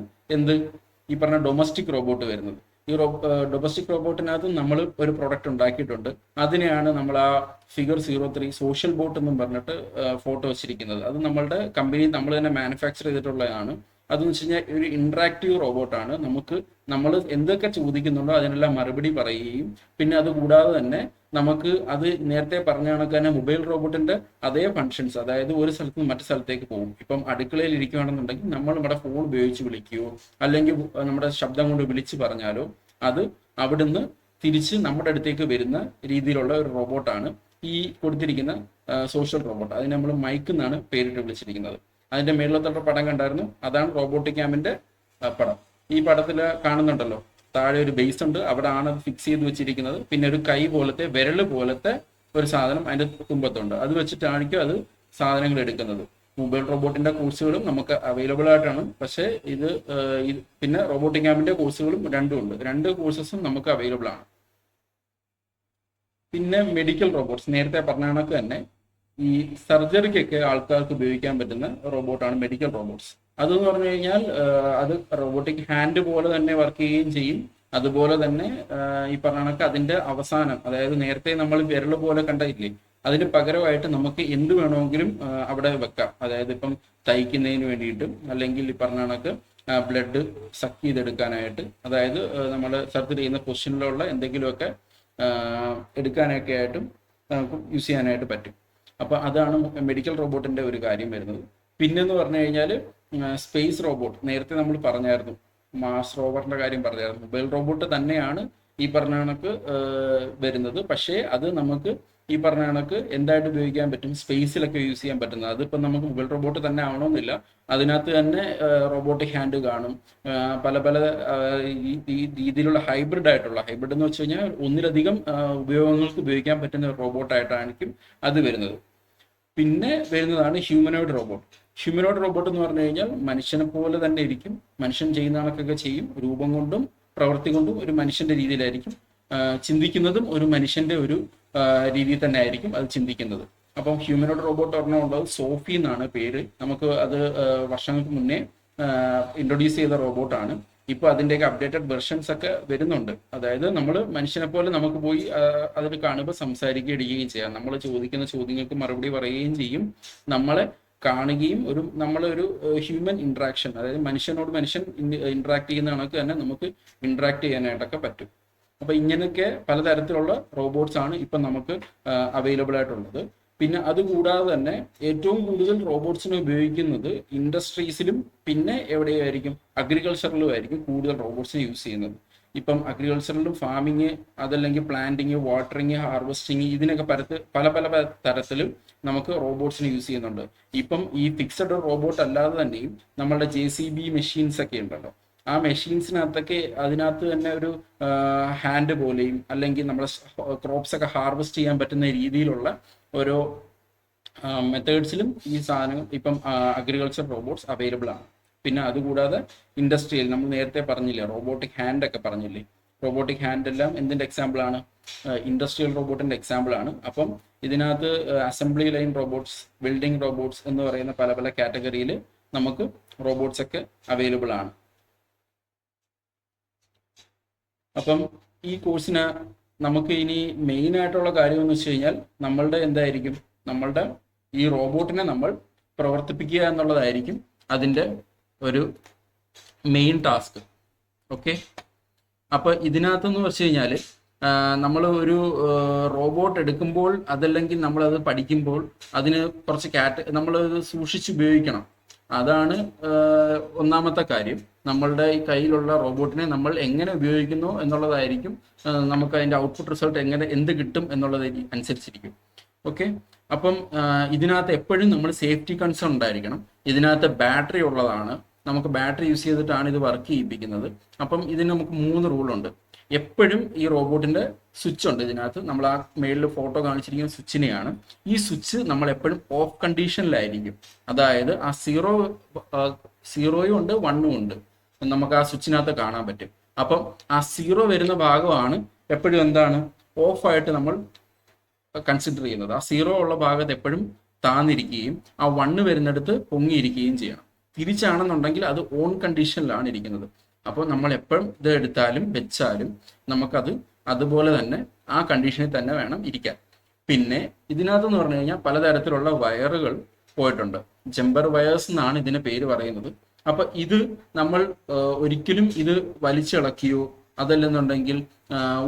ഈ പറഞ്ഞ ഡൊമസ്റ്റിക് റോബോട്ട് വരുന്നത്. ഈ ഡൊമസ്റ്റിക് റോബോട്ടിനകത്ത് നമ്മൾ ഒരു പ്രൊഡക്റ്റ് ഉണ്ടാക്കിയിട്ടുണ്ട്. അതിനെയാണ് നമ്മൾ ആ ഫിഗർ 03 സോഷ്യൽ ബോട്ട് എന്നും പറഞ്ഞിട്ട് ഫോട്ടോ വെച്ചിരിക്കുന്നത്. അത് നമ്മളുടെ കമ്പനി നമ്മൾ തന്നെ മാനുഫാക്ചർ ചെയ്തിട്ടുള്ളതാണ്. അതെന്ന് വെച്ച് കഴിഞ്ഞാൽ ഒരു ഇന്ററാക്റ്റീവ് റോബോട്ടാണ്. നമ്മൾ എന്തൊക്കെ ചോദിക്കുന്നുണ്ടോ അതിനെല്ലാം മറുപടി പറയുകയും പിന്നെ അത് കൂടാതെ തന്നെ നമുക്ക് അത് നേരത്തെ പറഞ്ഞ കണക്ക് തന്നെ മൊബൈൽ റോബോട്ടിന്റെ അതേ ഫങ്ഷൻസ്, അതായത് ഒരു സ്ഥലത്ത് നിന്ന് മറ്റു സ്ഥലത്തേക്ക് പോകും. ഇപ്പം അടുക്കളയിൽ ഇരിക്കുകയാണെന്നുണ്ടെങ്കിൽ നമ്മൾ നമ്മുടെ ഫോൺ ഉപയോഗിച്ച് വിളിക്കുകയോ അല്ലെങ്കിൽ നമ്മുടെ ശബ്ദം കൊണ്ട് വിളിച്ച് പറഞ്ഞാലോ അത് അവിടുന്ന് തിരിച്ച് നമ്മുടെ അടുത്തേക്ക് വരുന്ന രീതിയിലുള്ള ഒരു റോബോട്ടാണ് ഈ കൊടുത്തിരിക്കുന്ന സോഷ്യൽ റോബോട്ട്. അതിന് നമ്മൾ മൈക്ക് എന്നാണ് പേരിട്ട് വിളിച്ചിരിക്കുന്നത്. അതിന്റെ മേളിലത്തെ പടം കണ്ടായിരുന്നു, അതാണ് റോബോട്ടിക് ആമിന്റെ പടം. ഈ പടത്തിൽ കാണുന്നുണ്ടല്ലോ, താഴെ ഒരു ബേസ് ഉണ്ട്, അവിടെ ആണ് ഫിക്സ് ചെയ്ത് വെച്ചിരിക്കുന്നത്. പിന്നെ ഒരു കൈ പോലത്തെ വിരൽ പോലത്തെ ഒരു സാധനം അതിന്റെ തുമ്പത്തുണ്ട്. അത് വെച്ചിട്ടായിരിക്കും അത് സാധനങ്ങൾ എടുക്കുന്നത്. മൊബൈൽ റോബോട്ടിന്റെ കോഴ്സുകളും നമുക്ക് അവൈലബിൾ ആയിട്ടാണ്. പക്ഷേ ഇത് പിന്നെ റോബോട്ടിക് ആമിന്റെ കോഴ്സുകളും രണ്ടും ഉണ്ട്. രണ്ട് കോഴ്സസും നമുക്ക് അവൈലബിൾ ആണ്. പിന്നെ മെഡിക്കൽ റോബോട്ട്സ്, നേരത്തെ പറഞ്ഞ കണക്ക് തന്നെ ഈ സർജറിക്കൊക്കെ ആൾക്കാർക്ക് ഉപയോഗിക്കാൻ പറ്റുന്ന റോബോട്ടാണ് മെഡിക്കൽ റോബോട്ട്സ്. അതെന്ന് പറഞ്ഞു കഴിഞ്ഞാൽ അത് റോബോട്ടിക് ഹാൻഡ് പോലെ തന്നെ വർക്ക് ചെയ്യുകയും ചെയ്യും. അതുപോലെ തന്നെ ഈ പറഞ്ഞ കണക്ക് അതിന്റെ അവസാനം, അതായത് നേരത്തെ നമ്മൾ വിരൽ പോലെ കണ്ടില്ലേ, അതിന് പകരമായിട്ട് നമുക്ക് എന്ത് വേണമെങ്കിലും അവിടെ വെക്കാം. അതായത് ഇപ്പം തയ്ക്കുന്നതിന് വേണ്ടിയിട്ടും അല്ലെങ്കിൽ ഈ പറഞ്ഞ കണക്ക് ബ്ലഡ് സക്ക് ചെയ്തെടുക്കാനായിട്ട്, അതായത് നമ്മൾ സർജറി ചെയ്യുന്ന പൊസിഷനിലുള്ള എന്തെങ്കിലുമൊക്കെ എടുക്കാനൊക്കെ ആയിട്ടും നമുക്ക് യൂസ് ചെയ്യാനായിട്ട് പറ്റും. അപ്പോൾ അതാണ് മെഡിക്കൽ റോബോട്ടിൻ്റെ ഒരു കാര്യം വരുന്നത്. പിന്നെന്ന് പറഞ്ഞു കഴിഞ്ഞാൽ സ്പേസ് റോബോട്ട്. നേരത്തെ നമ്മൾ പറഞ്ഞായിരുന്നു, മാസ് റോവറിൻ്റെ കാര്യം പറഞ്ഞായിരുന്നു. മൊബൈൽ റോബോട്ട് തന്നെയാണ് ഈ പറഞ്ഞ കണക്ക് വരുന്നത്. പക്ഷേ അത് നമുക്ക് ഈ പറഞ്ഞ കണക്ക് എന്തായിട്ട് ഉപയോഗിക്കാൻ പറ്റും, സ്പേസിലൊക്കെ യൂസ് ചെയ്യാൻ പറ്റുന്നത്. അതിപ്പോൾ നമുക്ക് മൊബൈൽ റോബോട്ട് തന്നെ ആവണമെന്നില്ല. അതിനകത്ത് തന്നെ റോബോട്ടിക് ഹാൻഡ് കാണും. പല പല ഈ രീതിയിലുള്ള ഹൈബ്രിഡ് എന്ന് വെച്ച് കഴിഞ്ഞാൽ ഒന്നിലധികം ഉപയോഗങ്ങൾക്ക് ഉപയോഗിക്കാൻ പറ്റുന്ന റോബോട്ടായിട്ടായിരിക്കും അത് വരുന്നത്. പിന്നെ വരുന്നതാണ് ഹ്യൂമനോയിഡ് റോബോട്ട്. ഹ്യൂമനോയിഡ് റോബോട്ട് എന്ന് പറഞ്ഞു കഴിഞ്ഞാൽ മനുഷ്യനെ പോലെ തന്നെ ഇരിക്കും, മനുഷ്യൻ ചെയ്യുന്ന കണക്കൊക്കെ ചെയ്യും. രൂപം കൊണ്ടും പ്രവൃത്തി കൊണ്ടും ഒരു മനുഷ്യന്റെ രീതിയിലായിരിക്കും ചിന്തിക്കുന്നതും, ഒരു മനുഷ്യന്റെ ഒരു രീതിയിൽ തന്നെ ആയിരിക്കും അത് ചിന്തിക്കുന്നത്. അപ്പം ഹ്യൂമനോയിഡ് റോബോട്ട് പറഞ്ഞുള്ളത് സോഫി എന്നാണ് പേര്. നമുക്ക് അത് വർഷങ്ങൾക്ക് മുന്നേ ഇൻട്രൊഡ്യൂസ് ചെയ്ത റോബോട്ടാണ്. ഇപ്പോൾ അതിൻ്റെയൊക്കെ അപ്ഡേറ്റഡ് വെർഷൻസ് ഒക്കെ വരുന്നുണ്ട്. അതായത് നമ്മൾ മനുഷ്യനെ പോലെ നമുക്ക് പോയി അതിൽ കാണുമ്പോൾ സംസാരിക്കുകയും ഇടുകയും ചെയ്യാം. നമ്മൾ ചോദിക്കുന്ന ചോദ്യങ്ങൾക്ക് മറുപടി പറയുകയും ചെയ്യും. നമ്മളെ കാണുകയും നമ്മളൊരു ഹ്യൂമൻ ഇൻട്രാക്ഷൻ, അതായത് മനുഷ്യനോട് മനുഷ്യൻ ഇൻട്രാക്ട് ചെയ്യുന്ന കണക്ക് തന്നെ നമുക്ക് ഇൻട്രാക്ട് ചെയ്യാനായിട്ടൊക്കെ പറ്റും. അപ്പൊ ഇങ്ങനെയൊക്കെ പലതരത്തിലുള്ള റോബോട്ട്സ് ആണ് ഇപ്പം നമുക്ക് അവൈലബിൾ ആയിട്ടുള്ളത്. പിന്നെ അതുകൂടാതെ തന്നെ ഏറ്റവും കൂടുതൽ റോബോട്ട്സിനെ ഉപയോഗിക്കുന്നത് ഇൻഡസ്ട്രീസിലും പിന്നെ എവിടെയായിരിക്കും, അഗ്രികൾച്ചറിലും ആയിരിക്കും കൂടുതൽ റോബോട്ട്സിനെ യൂസ് ചെയ്യുന്നത്. ഇപ്പം അഗ്രികൾച്ചറിലും ഫാമിങ്, അതല്ലെങ്കിൽ പ്ലാന്റിങ്, വാട്ടറിങ്, ഹാർവെസ്റ്റിങ്, ഇതിനൊക്കെ പല പല തരത്തിലും നമുക്ക് റോബോട്ട്സിനെ യൂസ് ചെയ്യുന്നുണ്ട്. ഇപ്പം ഈ ഫിക്സഡ് റോബോട്ട് അല്ലാതെ തന്നെയും നമ്മളുടെ JCB മെഷീൻസ് ഒക്കെ ഉണ്ടല്ലോ, ആ മെഷീൻസിനകത്തൊക്കെ അതിനകത്ത് തന്നെ ഒരു ഹാൻഡ് പോലെയും അല്ലെങ്കിൽ നമ്മുടെ ക്രോപ്സ് ഒക്കെ ഹാർവെസ്റ്റ് ചെയ്യാൻ പറ്റുന്ന രീതിയിലുള്ള ഓരോ മെത്തേഡ്സിലും ഈ സാധനം ഇപ്പം അഗ്രികൾച്ചർ റോബോട്ട്സ് അവൈലബിൾ ആണ്. പിന്നെ അതുകൂടാതെ ഇൻഡസ്ട്രിയൽ, നമ്മൾ നേരത്തെ പറഞ്ഞില്ലേ റോബോട്ടിക് ഹാൻഡ് ഒക്കെ പറഞ്ഞില്ലേ, റോബോട്ടിക് ഹാൻഡ് എല്ലാം എന്തിൻ്റെ എക്സാമ്പിൾ ആണ്, ഇൻഡസ്ട്രിയൽ റോബോട്ടിന്റെ എക്സാമ്പിൾ ആണ്. അപ്പം ഇതിനകത്ത് assembly line robots, building robots എന്ന് പറയുന്ന പല പല കാറ്റഗറിയിൽ നമുക്ക് റോബോട്ട്സ് ഒക്കെ അവൈലബിൾ ആണ്. അപ്പം ഈ കോഴ്സിന് നമുക്ക് ഇനി മെയിൻ ആയിട്ടുള്ള കാര്യം എന്ന് വെച്ച് കഴിഞ്ഞാൽ നമ്മളുടെ എന്തായിരിക്കും, നമ്മളുടെ ഈ റോബോട്ടിനെ നമ്മൾ പ്രവർത്തിപ്പിക്കുക എന്നുള്ളതായിരിക്കും അതിൻ്റെ ഒരു മെയിൻ ടാസ്ക്. ഓക്കെ, അപ്പോൾ ഇതിനകത്തെന്ന് വെച്ച് കഴിഞ്ഞാൽ നമ്മൾ ഒരു റോബോട്ട് എടുക്കുമ്പോൾ അതല്ലെങ്കിൽ നമ്മളത് പഠിക്കുമ്പോൾ അതിന് കുറച്ച് നമ്മളത് സൂക്ഷിച്ച് ഉപയോഗിക്കണം. അതാണ് ഒന്നാമത്തെ കാര്യം. നമ്മളുടെ ഈ കയ്യിലുള്ള റോബോട്ടിനെ നമ്മൾ എങ്ങനെ ഉപയോഗിക്കുന്നു എന്നുള്ളതായിരിക്കും നമുക്ക് അതിൻ്റെ ഔട്ട്പുട്ട് റിസൾട്ട് എന്ത് കിട്ടും എന്നുള്ളത് അനുസരിച്ചിരിക്കും. ഓക്കെ, അപ്പം ഇതിനകത്ത് എപ്പോഴും നമ്മൾ സേഫ്റ്റി കൺസേൺ ഉണ്ടായിരിക്കണം. ഇതിനകത്ത് ബാറ്ററി ഉള്ളതാണ്, നമുക്ക് ബാറ്ററി യൂസ് ചെയ്തിട്ടാണ് ഇത് വർക്ക് ചെയ്യിപ്പിക്കുന്നത്. അപ്പം ഇതിന് നമുക്ക് 3 റൂളുണ്ട്. എപ്പോഴും ഈ റോബോട്ടിന്റെ സ്വിച്ച് ഉണ്ട് ഇതിനകത്ത്, നമ്മൾ ആ മേളിൽ ഫോട്ടോ കാണിച്ചിരിക്കുന്ന സ്വിച്ചിനെയാണ്. ഈ സ്വിച്ച് നമ്മൾ എപ്പോഴും ഓഫ് കണ്ടീഷനിലായിരിക്കും. അതായത് ആ സീറോയും ഉണ്ട് 1ഉം ഉണ്ട്, നമുക്ക് ആ സ്വിച്ചിനകത്ത് കാണാൻ പറ്റും. അപ്പം ആ 0 വരുന്ന ഭാഗമാണ് എപ്പോഴും എന്താണ് ഓഫായിട്ട് നമ്മൾ കൺസിഡർ ചെയ്യുന്നത്. ആ 0 ഉള്ള ഭാഗത്ത് എപ്പോഴും താന്നിരിക്കുകയും ആ 1 വരുന്നിടത്ത് പൊങ്ങിയിരിക്കുകയും ചെയ്യണം. തിരിച്ചാണെന്നുണ്ടെങ്കിൽ അത് ഓൺ കണ്ടീഷനിലാണ് ഇരിക്കുന്നത്. അപ്പോൾ നമ്മൾ എപ്പോഴും ഇത് എടുത്താലും വെച്ചാലും നമുക്കത് അതുപോലെ തന്നെ ആ കണ്ടീഷനിൽ തന്നെ വേണം ഇരിക്കാൻ. പിന്നെ ഇതിനകത്തെന്ന് പറഞ്ഞു കഴിഞ്ഞാൽ പലതരത്തിലുള്ള വയറുകൾ പോയിട്ടുണ്ട്. ജമ്പർ വയേഴ്സ് എന്നാണ് ഇതിന് പേര് പറയുന്നത്. അപ്പൊ ഇത് നമ്മൾ ഒരിക്കലും ഇത് വലിച്ചിളക്കിയോ അതല്ലെന്നുണ്ടെങ്കിൽ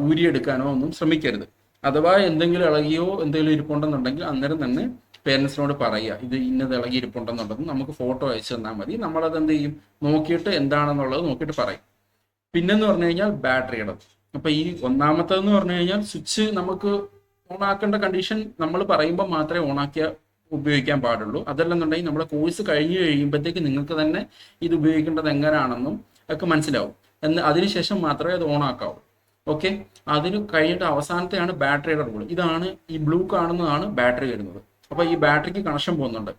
ഊരിയെടുക്കാനോ ഒന്നും ശ്രമിക്കരുത്. അഥവാ എന്തെങ്കിലും ഇളകിയോ എന്തെങ്കിലും ഇരിപ്പുണ്ടെന്നുണ്ടെങ്കിൽ അന്നേരം തന്നെ പേരൻസിനോട് പറയുക, ഇത് ഇന്നത് ഇളകി ഇരിപ്പുണ്ടെന്നുള്ളത് നമുക്ക് ഫോട്ടോ അയച്ചു തന്നാൽ മതി. നമ്മളത് എന്ത് ചെയ്യും, നോക്കിയിട്ട് എന്താണെന്നുള്ളത് നോക്കിയിട്ട് പറയും. പിന്നെന്ന് പറഞ്ഞു കഴിഞ്ഞാൽ ബാറ്ററിയുടെ, അപ്പൊ ഈ ഒന്നാമത്തേന്ന് പറഞ്ഞു കഴിഞ്ഞാൽ സ്വിച്ച് നമുക്ക് ഓണാക്കേണ്ട കണ്ടീഷൻ നമ്മൾ പറയുമ്പോൾ മാത്രമേ ഉപയോഗിക്കാൻ പാടുള്ളൂ. അതല്ലെന്നുണ്ടെങ്കിൽ നമ്മുടെ കോഴ്സ് കഴിഞ്ഞ് കഴിയുമ്പോഴത്തേക്ക് നിങ്ങൾക്ക് തന്നെ ഇത് ഉപയോഗിക്കേണ്ടത് എങ്ങനെയാണെന്നും ഒക്കെ മനസ്സിലാവും. അതിനുശേഷം മാത്രമേ അത് ഓണാക്കാവൂ. ഓക്കെ, അതിന് കഴിഞ്ഞിട്ട് അവസാനത്തെയാണ് ബാറ്ററിയുടെ റൂൾ. ഇതാണ് ഈ ബ്ലൂ കാണുന്നതാണ് ബാറ്ററി വരുന്നത്. അപ്പൊ ഈ ബാറ്ററിക്ക് കണക്ഷൻ പോകുന്നുണ്ട്.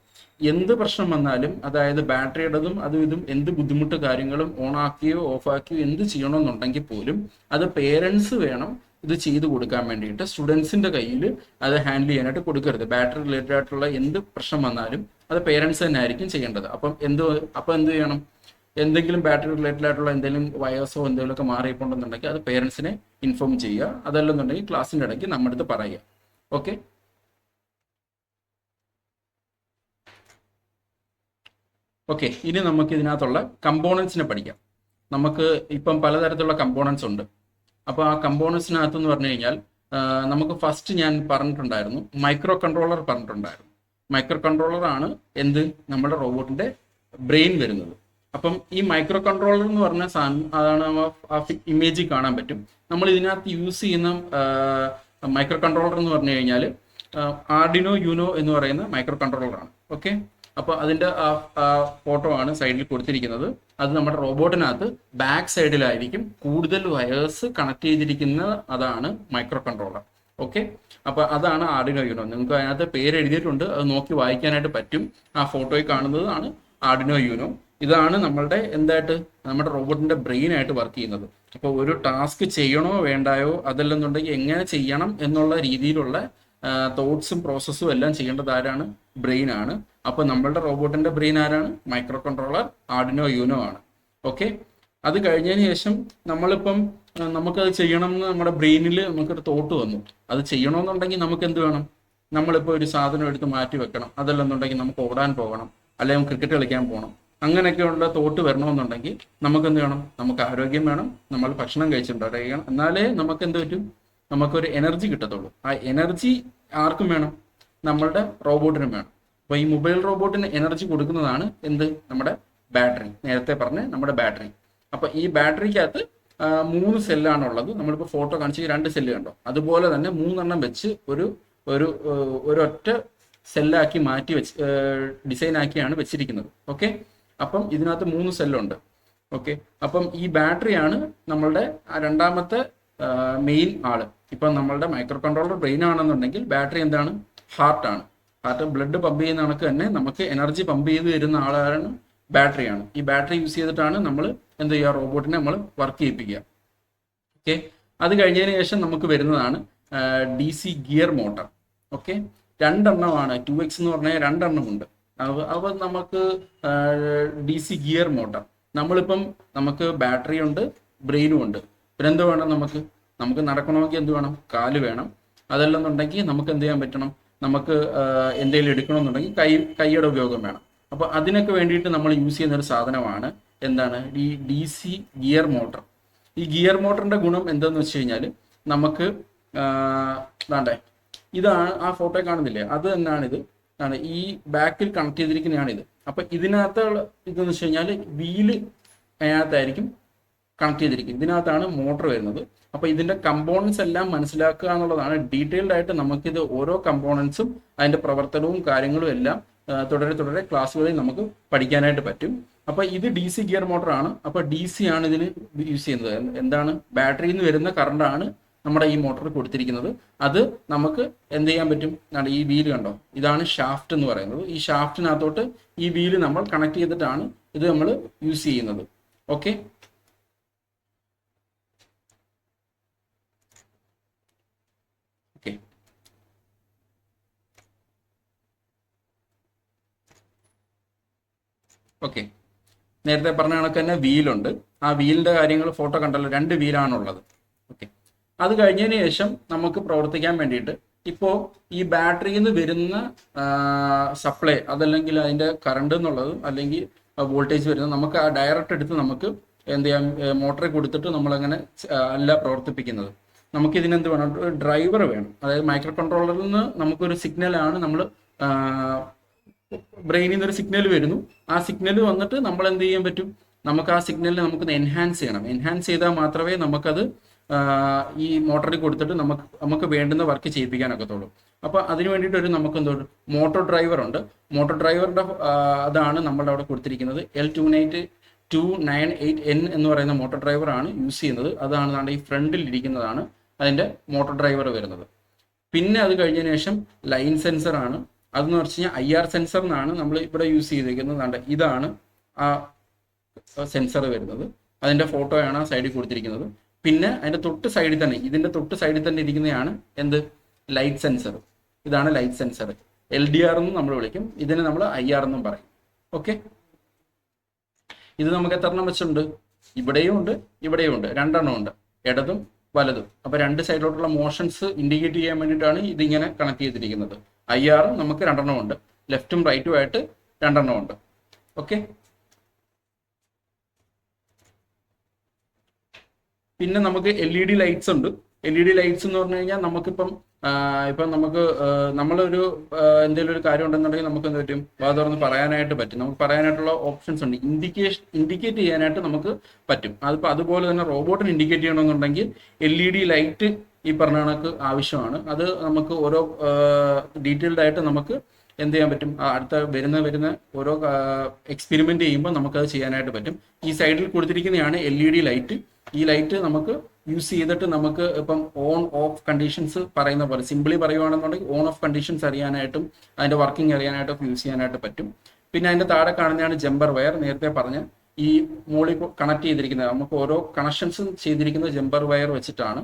എന്ത് പ്രശ്നം വന്നാലും, അതായത് ബാറ്ററിയുടേതും അതും ഇതും എന്ത് ബുദ്ധിമുട്ട് കാര്യങ്ങളും ഓണാക്കിയോ ഓഫാക്കിയോ എന്ത് ചെയ്യണമെന്നുണ്ടെങ്കിൽ പോലും അത് പേരൻസ് വേണം ഇത് ചെയ്തു കൊടുക്കാൻ വേണ്ടിയിട്ട്. സ്റ്റുഡൻസിന്റെ കയ്യിൽ അത് ഹാൻഡിൽ ചെയ്യാനായിട്ട് കൊടുക്കരുത്. ബാറ്ററി റിലേറ്റഡ് ആയിട്ടുള്ള എന്ത് പ്രശ്നം വന്നാലും അത് പേരൻസ് തന്നെ ആയിരിക്കും ചെയ്യേണ്ടത്. അപ്പം എന്ത് ചെയ്യണം, എന്തെങ്കിലും ബാറ്ററി റിലേറ്റഡ് ആയിട്ടുള്ള എന്തെങ്കിലും വയേഴ്സോ എന്തെങ്കിലുമൊക്കെ മാറിയിട്ടുണ്ടെന്നുണ്ടെങ്കിൽ അത് പേരൻസിനെ ഇൻഫോം ചെയ്യുക. അതല്ലെന്നുണ്ടെങ്കിൽ ക്ലാസ്സിൻ്റെ ഇടയ്ക്ക് നമ്മുടെ അടുത്ത് പറയുക. ഓക്കെ, ഓക്കെ, ഇനി നമുക്ക് ഇതിനകത്തുള്ള കമ്പോണൻസിനെ പഠിക്കാം. നമുക്ക് ഇപ്പം പലതരത്തിലുള്ള കമ്പോണൻസ് ഉണ്ട്. അപ്പോൾ ആ കമ്പോണൻസിനകത്ത് എന്ന് പറഞ്ഞു കഴിഞ്ഞാൽ നമുക്ക് ഫസ്റ്റ് ഞാൻ പറഞ്ഞിട്ടുണ്ടായിരുന്നു, മൈക്രോ കൺട്രോളർ പറഞ്ഞിട്ടുണ്ടായിരുന്നു. മൈക്രോ കൺട്രോളർ ആണ് എന്ത്, നമ്മുടെ റോബോട്ടിന്റെ ബ്രെയിൻ വരുന്നത്. അപ്പം ഈ മൈക്രോ കൺട്രോളർ എന്ന് പറഞ്ഞ സാധനം അതാണ് ആ ഇമേജിൽ കാണാൻ പറ്റും. നമ്മൾ ഇതിനകത്ത് യൂസ് ചെയ്യുന്ന മൈക്രോ കൺട്രോളർ എന്ന് പറഞ്ഞു കഴിഞ്ഞാൽ ആർഡിനോ യൂനോ എന്ന് പറയുന്ന മൈക്രോ കൺട്രോളറാണ്. ഓക്കെ, അപ്പോൾ അതിൻ്റെ ആ ഫോട്ടോ ആണ് സൈഡിൽ കൊടുത്തിരിക്കുന്നത്. അത് നമ്മുടെ റോബോട്ടിനകത്ത് ബാക്ക് സൈഡിലായിരിക്കും കൂടുതൽ വയേഴ്സ് കണക്ട് ചെയ്തിരിക്കുന്ന, അതാണ് മൈക്രോ കൺട്രോളർ. ഓക്കെ, അപ്പോൾ അതാണ് ആർഡിനോ യൂനോ. നിങ്ങൾക്ക് അതിനകത്ത് പേര് എഴുതിയിട്ടുണ്ട്, അത് നോക്കി വായിക്കാനായിട്ട് പറ്റും. ആ ഫോട്ടോയിൽ കാണുന്നതാണ് ആർഡിനോ യൂനോ. ഇതാണ് നമ്മളുടെ എന്തായിട്ട് നമ്മുടെ റോബോട്ടിന്റെ ബ്രെയിൻ ആയിട്ട് വർക്ക് ചെയ്യുന്നത്. അപ്പോൾ ഒരു ടാസ്ക് ചെയ്യണോ വേണ്ടായോ, അതല്ലെന്നുണ്ടെങ്കിൽ എങ്ങനെ ചെയ്യണം എന്നുള്ള രീതിയിലുള്ള തോട്ട്സും പ്രോസസ്സും എല്ലാം ചെയ്യേണ്ടത് ആരാണ്? ബ്രെയിൻ ആണ്. അപ്പോൾ നമ്മളുടെ റോബോട്ടിന്റെ ബ്രെയിൻ ആരാണ്? മൈക്രോ കൺട്രോളർ ആർഡിനോ യൂനോ ആണ്. ഓക്കെ, അത് കഴിഞ്ഞതിന് ശേഷം നമ്മളിപ്പം നമുക്കത് ചെയ്യണം എന്ന് നമ്മുടെ ബ്രെയിനിൽ നമുക്കൊരു തോട്ട് വന്നു. അത് ചെയ്യണമെന്നുണ്ടെങ്കിൽ നമുക്ക് എന്ത് വേണം? നമ്മളിപ്പോൾ ഒരു സാധനം എടുത്ത് മാറ്റി വെക്കണം, അതല്ലെന്നുണ്ടെങ്കിൽ നമുക്ക് ഓടാൻ പോകണം, അല്ലെങ്കിൽ ക്രിക്കറ്റ് കളിക്കാൻ പോകണം. അങ്ങനെയൊക്കെയുള്ള തോട്ട് വരണമെന്നുണ്ടെങ്കിൽ നമുക്ക് എന്ത് വേണം? നമുക്ക് ആരോഗ്യം വേണം, നമ്മൾ ഭക്ഷണം കഴിച്ചിട്ടുണ്ടായിരിക്കണം. എന്നാലേ നമുക്ക് എന്ത് പറ്റും? നമുക്കൊരു എനർജി കിട്ടത്തുള്ളൂ. ആ എനർജി ആർക്കും വേണം? നമ്മളുടെ റോബോട്ടിനും വേണം. അപ്പോൾ ഈ മൊബൈൽ റോബോട്ടിന് എനർജി കൊടുക്കുന്നതാണ് എന്ത്? നമ്മുടെ ബാറ്ററി. നേരത്തെ പറഞ്ഞ നമ്മുടെ ബാറ്ററി. അപ്പോൾ ഈ ബാറ്ററിക്കകത്ത് 3 സെല്ലാണുള്ളത്. നമ്മളിപ്പോൾ ഫോട്ടോ കാണിച്ച് 2 സെല്ല് കണ്ടോ, അതുപോലെ തന്നെ 3 വെച്ച് ഒരൊറ്റ സെല്ലാക്കി മാറ്റി വെച്ച് ഡിസൈൻ ആക്കിയാണ് വെച്ചിരിക്കുന്നത്. ഓക്കെ, അപ്പം ഇതിനകത്ത് 3 സെല്ലുണ്ട്. ഓക്കെ, അപ്പം ഈ ബാറ്ററിയാണ് നമ്മളുടെ രണ്ടാമത്തെ മെയിൻ ആള്. ഇപ്പം നമ്മളുടെ മൈക്രോ കൺട്രോളർ ബ്രെയിൻ ആണെന്നുണ്ടെങ്കിൽ ബാറ്ററി എന്താണ്? ഹാർട്ടാണ്. ഹാർട്ട് ബ്ലഡ് പമ്പ് ചെയ്യുന്ന കണക്ക് തന്നെ നമുക്ക് എനർജി പമ്പ് ചെയ്ത് തരുന്ന ആളാണ് ബാറ്ററിയാണ്. ഈ ബാറ്ററി യൂസ് ചെയ്തിട്ടാണ് നമ്മൾ എന്ത് ചെയ്യുക? റോബോട്ടിനെ നമ്മൾ വർക്ക് ചെയ്യിപ്പിക്കുക. ഓക്കെ, അത് കഴിഞ്ഞതിന് ശേഷം നമുക്ക് വരുന്നതാണ് DC ഗിയർ മോട്ടർ. ഓക്കെ, 2 എണ്ണമാണ്. 2x എന്ന് പറഞ്ഞാൽ 2 എണ്ണമുണ്ട്. അവ നമുക്ക് DC ഗിയർ മോട്ടർ. നമ്മളിപ്പം നമുക്ക് ബാറ്ററി ഉണ്ട്, ബ്രെയിനും ഉണ്ട്. പിന്നെ എന്ത് വേണം? നമുക്ക് നടക്കണമെങ്കിൽ എന്ത് വേണം? കാല് വേണം. അതല്ലെന്നുണ്ടെങ്കിൽ നമുക്ക് എന്ത് ചെയ്യാൻ പറ്റണം? നമുക്ക് എന്തെങ്കിലും എടുക്കണമെന്നുണ്ടെങ്കിൽ കൈയുടെ ഉപയോഗം വേണം. അപ്പോൾ അതിനൊക്കെ വേണ്ടിയിട്ട് നമ്മൾ യൂസ് ചെയ്യുന്ന ഒരു സാധനമാണ് എന്താണ്? ഈ DC ഗിയർ മോട്ടർ. ഈ ഗിയർ മോട്ടറിന്റെ ഗുണം എന്താന്ന് വെച്ച് കഴിഞ്ഞാൽ നമുക്ക് വേണ്ടേ, ഇതാണ് ആ ഫോട്ടോ കാണുന്നില്ലേ, അത് തന്നെയാണിത്. ഈ ബാക്കിൽ കണക്ട് ചെയ്തിരിക്കുന്നതാണിത്. അപ്പം ഇതിനകത്തുള്ള ഇതെന്ന് വെച്ച് കഴിഞ്ഞാൽ വീല് അതിനകത്തായിരിക്കും കണക്ട് ചെയ്തിരിക്കുന്നത്. ഇതിനകത്താണ് മോട്ടർ വരുന്നത്. അപ്പോൾ ഇതിന്റെ കമ്പോണൻസ് എല്ലാം മനസ്സിലാക്കുക എന്നുള്ളതാണ്. ഡീറ്റെയിൽഡ് ആയിട്ട് നമുക്കിത് ഓരോ കമ്പോണൻസും അതിന്റെ പ്രവർത്തനവും കാര്യങ്ങളും എല്ലാം തുടരെ ക്ലാസ്സുകളിൽ നമുക്ക് പഠിക്കാനായിട്ട് പറ്റും. അപ്പോൾ ഇത് DC ഗിയർ മോട്ടർ ആണ്. അപ്പോൾ DC ആണ് ഇതിന് യൂസ് ചെയ്യുന്നത്. എന്താണ്? ബാറ്ററിയിൽ നിന്ന് വരുന്ന കറണ്ടാണ് നമ്മുടെ ഈ മോട്ടർ കൊടുത്തിരിക്കുന്നത്. അത് നമുക്ക് എന്ത് ചെയ്യാൻ പറ്റും? ഈ വീല് കണ്ടോ, ഇതാണ് ഷാഫ്റ്റ് എന്ന് പറയുന്നത്. ഈ ഷാഫ്റ്റിനകത്തോട്ട് ഈ വീല് നമ്മൾ കണക്ട് ചെയ്തിട്ടാണ് ഇത് നമ്മൾ യൂസ് ചെയ്യുന്നത്. ഓക്കെ, ഓക്കെ, നേരത്തെ പറഞ്ഞ കണക്ക് തന്നെ വീലുണ്ട്. ആ വീലിന്റെ കാര്യങ്ങൾ ഫോട്ടോ കണ്ടല്ലോ, 2 വീലാണുള്ളത്. ഓക്കെ, അത് കഴിഞ്ഞതിന് ശേഷം നമുക്ക് പ്രവർത്തിക്കാൻ വേണ്ടിയിട്ട് ഇപ്പോൾ ഈ ബാറ്ററിയിൽ നിന്ന് വരുന്ന സപ്ലൈ, അതല്ലെങ്കിൽ അതിന്റെ കറണ്ട് എന്നുള്ളത്, അല്ലെങ്കിൽ വോൾട്ടേജ് വരുന്നത് നമുക്ക് ആ ഡയറക്റ്റ് എടുത്ത് നമുക്ക് എന്ത് ചെയ്യാം? മോട്ടറിൽ കൊടുത്തിട്ട് നമ്മളങ്ങനെ അല്ല പ്രവർത്തിപ്പിക്കുന്നത്. നമുക്ക് ഇതിനെന്ത് വേണം? ഡ്രൈവർ വേണം. അതായത് മൈക്രോ കൺട്രോളറിൽ നിന്ന് നമുക്കൊരു സിഗ്നലാണ് നമ്മൾ ബ്രെയിനിൽ നിന്നൊരു സിഗ്നൽ വരുന്നു. ആ സിഗ്നൽ വന്നിട്ട് നമ്മൾ എന്ത് ചെയ്യാൻ പറ്റും? നമുക്ക് ആ സിഗ്നലിനെ നമുക്കൊന്ന് എൻഹാൻസ് ചെയ്യണം. എൻഹാൻസ് ചെയ്താൽ മാത്രമേ നമുക്കത് ഈ മോട്ടറിൽ കൊടുത്തിട്ട് നമുക്ക് വേണ്ടുന്ന വർക്ക് ചെയ്യിപ്പിക്കാനൊക്കത്തുള്ളൂ. അപ്പോൾ അതിന് വേണ്ടിയിട്ട് നമുക്ക് എന്തോ മോട്ടോർ ഡ്രൈവർ ഉണ്ട്. മോട്ടോർ ഡ്രൈവറുടെ അതാണ് നമ്മളുടെ അവിടെ കൊടുത്തിരിക്കുന്നത്. L298N എന്ന് പറയുന്ന മോട്ടോർ ഡ്രൈവറാണ് യൂസ് ചെയ്യുന്നത്. അതാണ് ഈ ഫ്രണ്ടിൽ ഇരിക്കുന്നതാണ് അതിൻ്റെ മോട്ടോർ ഡ്രൈവർ വരുന്നത്. പിന്നെ അത് കഴിഞ്ഞതിന് ശേഷം ലൈൻ സെൻസർ ആണ്. അതെന്ന് വെച്ച് കഴിഞ്ഞാൽ IR സെൻസർ എന്നാണ് നമ്മൾ ഇവിടെ യൂസ് ചെയ്തിരിക്കുന്നത്. ഇതാണ് ആ സെൻസർ വരുന്നത്. അതിൻ്റെ ഫോട്ടോയാണ് ആ സൈഡിൽ കൊടുത്തിരിക്കുന്നത്. പിന്നെ അതിൻ്റെ തൊട്ട് സൈഡിൽ തന്നെ, ഇതിൻ്റെ തൊട്ട് സൈഡിൽ തന്നെ ഇരിക്കുന്നതാണ് എന്ത്? Light sensor. ഇതാണ് ലൈറ്റ് സെൻസർ. LDR എന്നും നമ്മൾ വിളിക്കും. ഇതിനെ നമ്മൾ IR എന്നും പറയും. ഓക്കെ, ഇത് നമുക്ക് എത്ര എണ്ണം വെച്ചുണ്ട്? ഇവിടെയും ഉണ്ട്, ഇവിടെയും ഉണ്ട്. 2 എണ്ണം ഉണ്ട്, ഇടതും വലതും. അപ്പോൾ 2 സൈഡിലോട്ടുള്ള മോഷൻസ് ഇൻഡിക്കേറ്റ് ചെയ്യാൻ വേണ്ടിയിട്ടാണ് ഇതിങ്ങനെ കണക്ട് ചെയ്തിരിക്കുന്നത്. IR നമുക്ക് 2 എണ്ണം ഉണ്ട്, ലെഫ്റ്റും റൈറ്റും ആയിട്ട് 2 എണ്ണം ഉണ്ട്. ഓക്കെ, പിന്നെ നമുക്ക് LED ലൈറ്റ്സ് ഉണ്ട്. LED ലൈറ്റ്സ് എന്ന് പറഞ്ഞു കഴിഞ്ഞാൽ നമുക്കിപ്പം ഇപ്പം നമുക്ക് നമ്മളൊരു എന്തെങ്കിലും ഒരു കാര്യം ഉണ്ടെന്നുണ്ടെങ്കിൽ നമുക്ക് എന്ത് പറ്റും, വാ തുറന്ന് പറയാനായിട്ട് പറ്റും. നമുക്ക് പറയാനായിട്ടുള്ള ഓപ്ഷൻസ് ഉണ്ട്. ഇൻഡിക്കേറ്റ് ചെയ്യാനായിട്ട് നമുക്ക് പറ്റും. അതിപ്പോൾ അതുപോലെ തന്നെ റോബോട്ടിന് ഇൻഡിക്കേറ്റ് ചെയ്യണമെന്നുണ്ടെങ്കിൽ LED ലൈറ്റ് ഈ പറഞ്ഞ കണക്ക് ആവശ്യമാണ്. അത് നമുക്ക് ഓരോ ഡീറ്റെയിൽഡ് ആയിട്ട് നമുക്ക് എന്ത് ചെയ്യാൻ പറ്റും, അടുത്ത വരുന്ന ഓരോ എക്സ്പെരിമെന്റ് ചെയ്യുമ്പോൾ നമുക്കത് ചെയ്യാനായിട്ട് പറ്റും. ഈ സൈഡിൽ കൊടുത്തിരിക്കുന്നതാണ് LED ലൈറ്റ്. ഈ ലൈറ്റ് നമുക്ക് യൂസ് ചെയ്തിട്ട് നമുക്ക് ഇപ്പം ഓൺ ഓഫ് കണ്ടീഷൻസ് പറയുന്ന പോലെ സിംപിളി പറയുവാണെന്നുണ്ടെങ്കിൽ ഓൺ ഓഫ് കണ്ടീഷൻസ് അറിയാനായിട്ടും അതിന്റെ വർക്കിംഗ് അറിയാനായിട്ടും യൂസ് ചെയ്യാനായിട്ട് പറ്റും. പിന്നെ അതിന്റെ താഴെ കാണുന്നതാണ് ജമ്പർ വയർ. നേരത്തെ പറഞ്ഞ ഈ മോളിൽ കണക്ട് ചെയ്തിരിക്കുന്നത് നമുക്ക് ഓരോ കണക്ഷൻസും ചെയ്തിരിക്കുന്നത് ജമ്പർ വയർ വെച്ചിട്ടാണ്.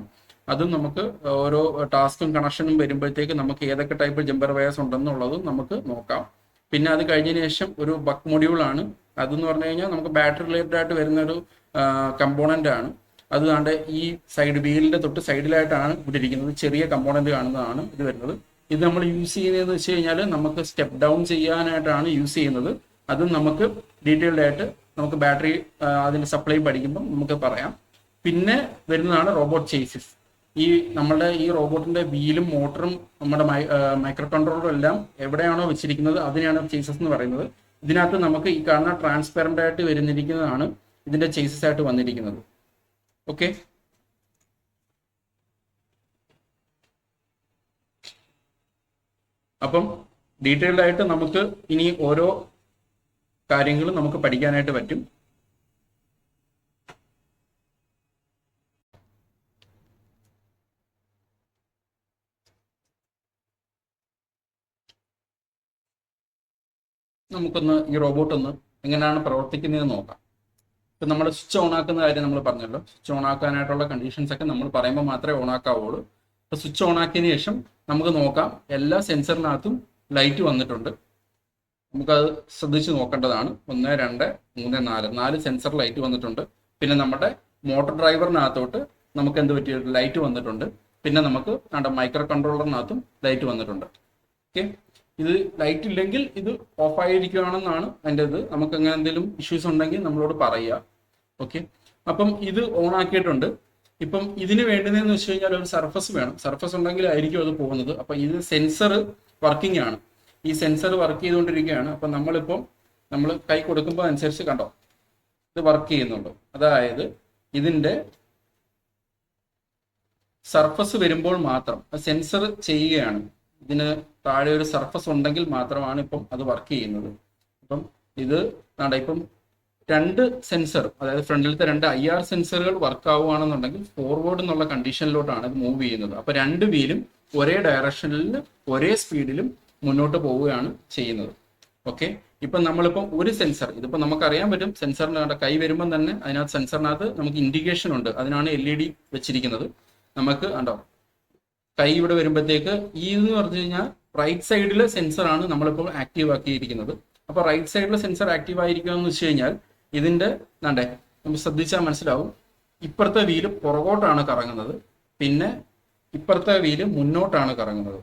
അതും നമുക്ക് ഓരോ ടാസ്കും കണക്ഷനും വരുമ്പോഴത്തേക്ക് നമുക്ക് ഏതൊക്കെ ടൈപ്പ് ജമ്പർ വയേഴ്സ് ഉണ്ടെന്നുള്ളതും നമുക്ക് നോക്കാം. പിന്നെ അത് കഴിഞ്ഞതിന് ശേഷം ഒരു ബക്ക് മൊഡ്യൂൾ ആണ്. അതെന്ന് പറഞ്ഞു കഴിഞ്ഞാൽ നമുക്ക് ബാറ്ററി റിലേറ്റഡ് ആയിട്ട് വരുന്ന ഒരു കമ്പോണന്റ് ആണ്. അത് കണ്ട് ഈ സൈഡ് വീലിന്റെ തൊട്ട് സൈഡിലായിട്ടാണ് ഇവിടെ ഇരിക്കുന്നത്. ചെറിയ കമ്പോണന്റ് കാണുന്നതാണ് ഇത് വരുന്നത്. ഇത് നമ്മൾ യൂസ് ചെയ്യുന്നതെന്ന് വെച്ച് കഴിഞ്ഞാൽ നമുക്ക് സ്റ്റെപ്പ് ഡൗൺ ചെയ്യാനായിട്ടാണ് യൂസ് ചെയ്യുന്നത്. അതും നമുക്ക് ഡീറ്റെയിൽഡ് ആയിട്ട് നമുക്ക് ബാറ്ററി അതിന്റെ സപ്ലൈ പഠിക്കുമ്പോൾ നമുക്ക് പറയാം. പിന്നെ വരുന്നതാണ് റോബോട്ട് ചേസിസ്. നമ്മുടെ ഈ റോബോട്ടിന്റെ വീലും മോട്ടറും നമ്മുടെ മൈക്രോ കൺട്രോളറും എല്ലാം എവിടെയാണോ വെച്ചിരിക്കുന്നത് അതിനെയാണ് ചേസസ് എന്ന് പറയുന്നത്. ഇതിനകത്ത് നമുക്ക് ഈ കാണുന്ന ട്രാൻസ്പെറന്റ് ആയിട്ട് വരുന്നിരിക്കുന്നതാണ് ഇതിന്റെ ചേസസ് ആയിട്ട് വന്നിരിക്കുന്നത്. ഓക്കെ, അപ്പം ഡീറ്റെയിൽഡ് ആയിട്ട് നമുക്ക് ഇനി ഓരോ കാര്യങ്ങളും നമുക്ക് പഠിക്കാനായിട്ട് പറ്റും. നമുക്കൊന്ന് ഈ റോബോട്ട് ഒന്ന് എങ്ങനെയാണ് പ്രവർത്തിക്കുന്നതെന്ന് നോക്കാം. ഇപ്പം നമ്മൾ സ്വിച്ച് ഓൺ ആക്കുന്ന കാര്യം നമ്മൾ പറഞ്ഞല്ലോ. സ്വിച്ച് ഓൺ ആക്കാനായിട്ടുള്ള കണ്ടീഷൻസ് ഒക്കെ നമ്മൾ പറയുമ്പോൾ മാത്രമേ ഓൺ ആക്കാവുള്ളൂ. ഇപ്പം സ്വിച്ച് ഓൺ ആക്കിയതിന് ശേഷം നമുക്ക് നോക്കാം എല്ലാ സെൻസറിനകത്തും ലൈറ്റ് വന്നിട്ടുണ്ട്. നമുക്കത് ശ്രദ്ധിച്ച് നോക്കേണ്ടതാണ്. 1, 2, 3, 4 സെൻസർ ലൈറ്റ് വന്നിട്ടുണ്ട്. പിന്നെ നമ്മുടെ മോട്ടോർ ഡ്രൈവറിനകത്തോട്ട് നമുക്ക് എന്ത് പറ്റിയിട്ട് ലൈറ്റ് വന്നിട്ടുണ്ട്. പിന്നെ നമുക്ക് നമ്മുടെ മൈക്രോ കൺട്രോളറിനകത്തും ലൈറ്റ് വന്നിട്ടുണ്ട്. ഓക്കെ, ഇത് ലൈറ്റ് ഇല്ലെങ്കിൽ ഇത് ഓഫ് ആയിരിക്കുകയാണെന്നാണ് അതിൻ്റെ ഇത്. നമുക്ക് അങ്ങനെ എന്തെങ്കിലും ഇഷ്യൂസ് ഉണ്ടെങ്കിൽ നമ്മളോട് പറയുക. ഓക്കെ, അപ്പം ഇത് ഓൺ ആക്കിയിട്ടുണ്ട്. ഇപ്പം ഇതിന് വേണ്ടുന്നതെന്ന് വെച്ച് കഴിഞ്ഞാൽ ഒരു സർഫസ് വേണം. സർഫസ് ഉണ്ടെങ്കിലായിരിക്കും അത് പോകുന്നത്. അപ്പം ഇത് സെൻസർ വർക്കിംഗ് ആണ്. ഈ സെൻസർ വർക്ക് ചെയ്തുകൊണ്ടിരിക്കുകയാണ്. അപ്പം നമ്മൾ കൈ കൊടുക്കുമ്പോൾ അനുസരിച്ച് കണ്ടോ ഇത് വർക്ക് ചെയ്യുന്നുണ്ട്. അതായത് ഇതിൻ്റെ സർഫസ് വരുമ്പോൾ മാത്രം സെൻസർ ചെയ്യുകയാണ്. ഇതിന് താഴെ ഒരു സർഫസ് ഉണ്ടെങ്കിൽ മാത്രമാണ് ഇപ്പം അത് വർക്ക് ചെയ്യുന്നത്. അപ്പം ഇത് ഇപ്പം 2 സെൻസർ, അതായത് ഫ്രണ്ടിലത്തെ 2 IR സെൻസറുകൾ വർക്ക് ആവുകയാണെന്നുണ്ടെങ്കിൽ ഫോർവേഡ് എന്നുള്ള കണ്ടീഷനിലോട്ടാണ് ഇത് മൂവ് ചെയ്യുന്നത്. അപ്പൊ 2 വീലും ഒരേ ഡയറക്ഷനിൽ ഒരേ സ്പീഡിലും മുന്നോട്ട് പോവുകയാണ് ചെയ്യുന്നത്. ഓക്കെ, ഇപ്പം നമ്മളിപ്പം ഒരു സെൻസർ, ഇതിപ്പോൾ നമുക്കറിയാൻ പറ്റും സെൻസറിൻ്റെ കൈ വരുമ്പം തന്നെ അതിനകത്ത് സെൻസറിനകത്ത് നമുക്ക് ഇൻഡിക്കേഷൻ ഉണ്ട്. അതിനാണ് LED വെച്ചിരിക്കുന്നത്. നമുക്ക് കണ്ടോ കൈ ഇവിടെ വരുമ്പോഴത്തേക്ക് ഈ എന്ന് പറഞ്ഞു കഴിഞ്ഞാൽ റൈറ്റ് സൈഡിലെ സെൻസറാണ് നമ്മളിപ്പോൾ ആക്റ്റീവ് ആക്കിയിരിക്കുന്നത്. അപ്പോൾ റൈറ്റ് സൈഡിലെ സെൻസർ ആക്റ്റീവ് ആയിരിക്കുക എന്ന് വെച്ച് കഴിഞ്ഞാൽ ഇതിൻ്റെ നമുക്ക് ശ്രദ്ധിച്ചാൽ മനസ്സിലാവും. ഇപ്പുറത്തെ വീല് പുറകോട്ടാണ് കറങ്ങുന്നത്, പിന്നെ ഇപ്പുറത്തെ വീല് മുന്നോട്ടാണ് കറങ്ങുന്നത്.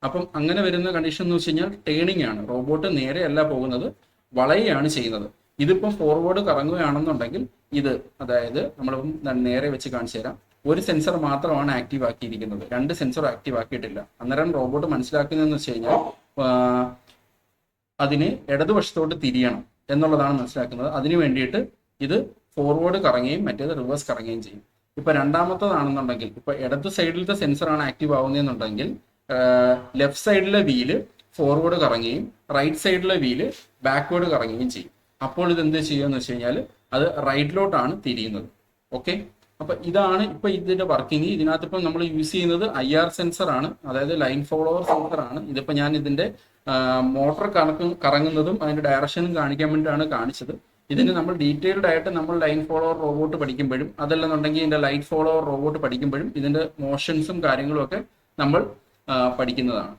അപ്പം അങ്ങനെ വരുന്ന കണ്ടീഷൻ എന്ന് വെച്ച് കഴിഞ്ഞാൽ ടേണിംഗ് ആണ്. റോബോട്ട് നേരെയല്ല പോകുന്നത്, വളയുകയാണ് ചെയ്യുന്നത്. ഇതിപ്പം ഫോർവേഡ് കറങ്ങുകയാണെന്നുണ്ടെങ്കിൽ ഇത്, അതായത് നമ്മളിപ്പം നേരെ വെച്ച് കാണിച്ചു തരാം. ഒരു സെൻസർ മാത്രമാണ് ആക്റ്റീവ് ആക്കിയിരിക്കുന്നത്, 2 സെൻസർ ആക്റ്റീവ് ആക്കിയിട്ടില്ല. അന്നേരം റോബോട്ട് മനസ്സിലാക്കുന്നതെന്ന് വെച്ച് കഴിഞ്ഞാൽ അതിന് ഇടതുവശത്തോട്ട് തിരിയണം എന്നുള്ളതാണ് മനസ്സിലാക്കുന്നത്. അതിന് വേണ്ടിയിട്ട് ഇത് ഫോർവേഡ് കറങ്ങുകയും മറ്റേത് റിവേഴ്സ് കറങ്ങുകയും ചെയ്യും. ഇപ്പൊ രണ്ടാമത്തതാണെന്നുണ്ടെങ്കിൽ ഇപ്പൊ ഇടത് സൈഡിലത്തെ സെൻസറാണ് ആക്റ്റീവ് ആവുന്നതെന്നുണ്ടെങ്കിൽ ലെഫ്റ്റ് സൈഡിലെ വീല് ഫോർവേഡ് കറങ്ങുകയും റൈറ്റ് സൈഡിലെ വീല് ബാക്ക്വേർഡ് കറങ്ങുകയും ചെയ്യും. അപ്പോൾ ഇത് എന്ത് ചെയ്യുമെന്ന് വെച്ച് കഴിഞ്ഞാൽ അത് റൈറ്റിലോട്ടാണ് തിരിയുന്നത്. ഓക്കെ, അപ്പൊ ഇതാണ് ഇപ്പൊ ഇതിന്റെ വർക്കിംഗ്. ഇതിനകത്ത് ഇപ്പം നമ്മൾ യൂസ് ചെയ്യുന്നത് IR സെൻസർ ആണ്, അതായത് ലൈൻ ഫോളോവർ സെൻസർ ആണ്. ഇതിപ്പോ ഞാൻ ഇതിന്റെ മോട്ടോർ കറങ്ങുന്നതും അതിന്റെ ഡയറക്ഷനും കാണിക്കാൻ വേണ്ടിയിട്ടാണ് കാണിച്ചത്. ഇതിന് നമ്മൾ ഡീറ്റെയിൽഡ് ആയിട്ട് നമ്മൾ ലൈൻ ഫോളോവർ റോബോട്ട് പഠിക്കുമ്പോഴും അതല്ലെന്നുണ്ടെങ്കിൽ ഇതിന്റെ ലൈറ്റ് ഫോളോവർ റോബോട്ട് പഠിക്കുമ്പോഴും ഇതിന്റെ മോഷൻസും കാര്യങ്ങളും ഒക്കെ നമ്മൾ പഠിക്കുന്നതാണ്.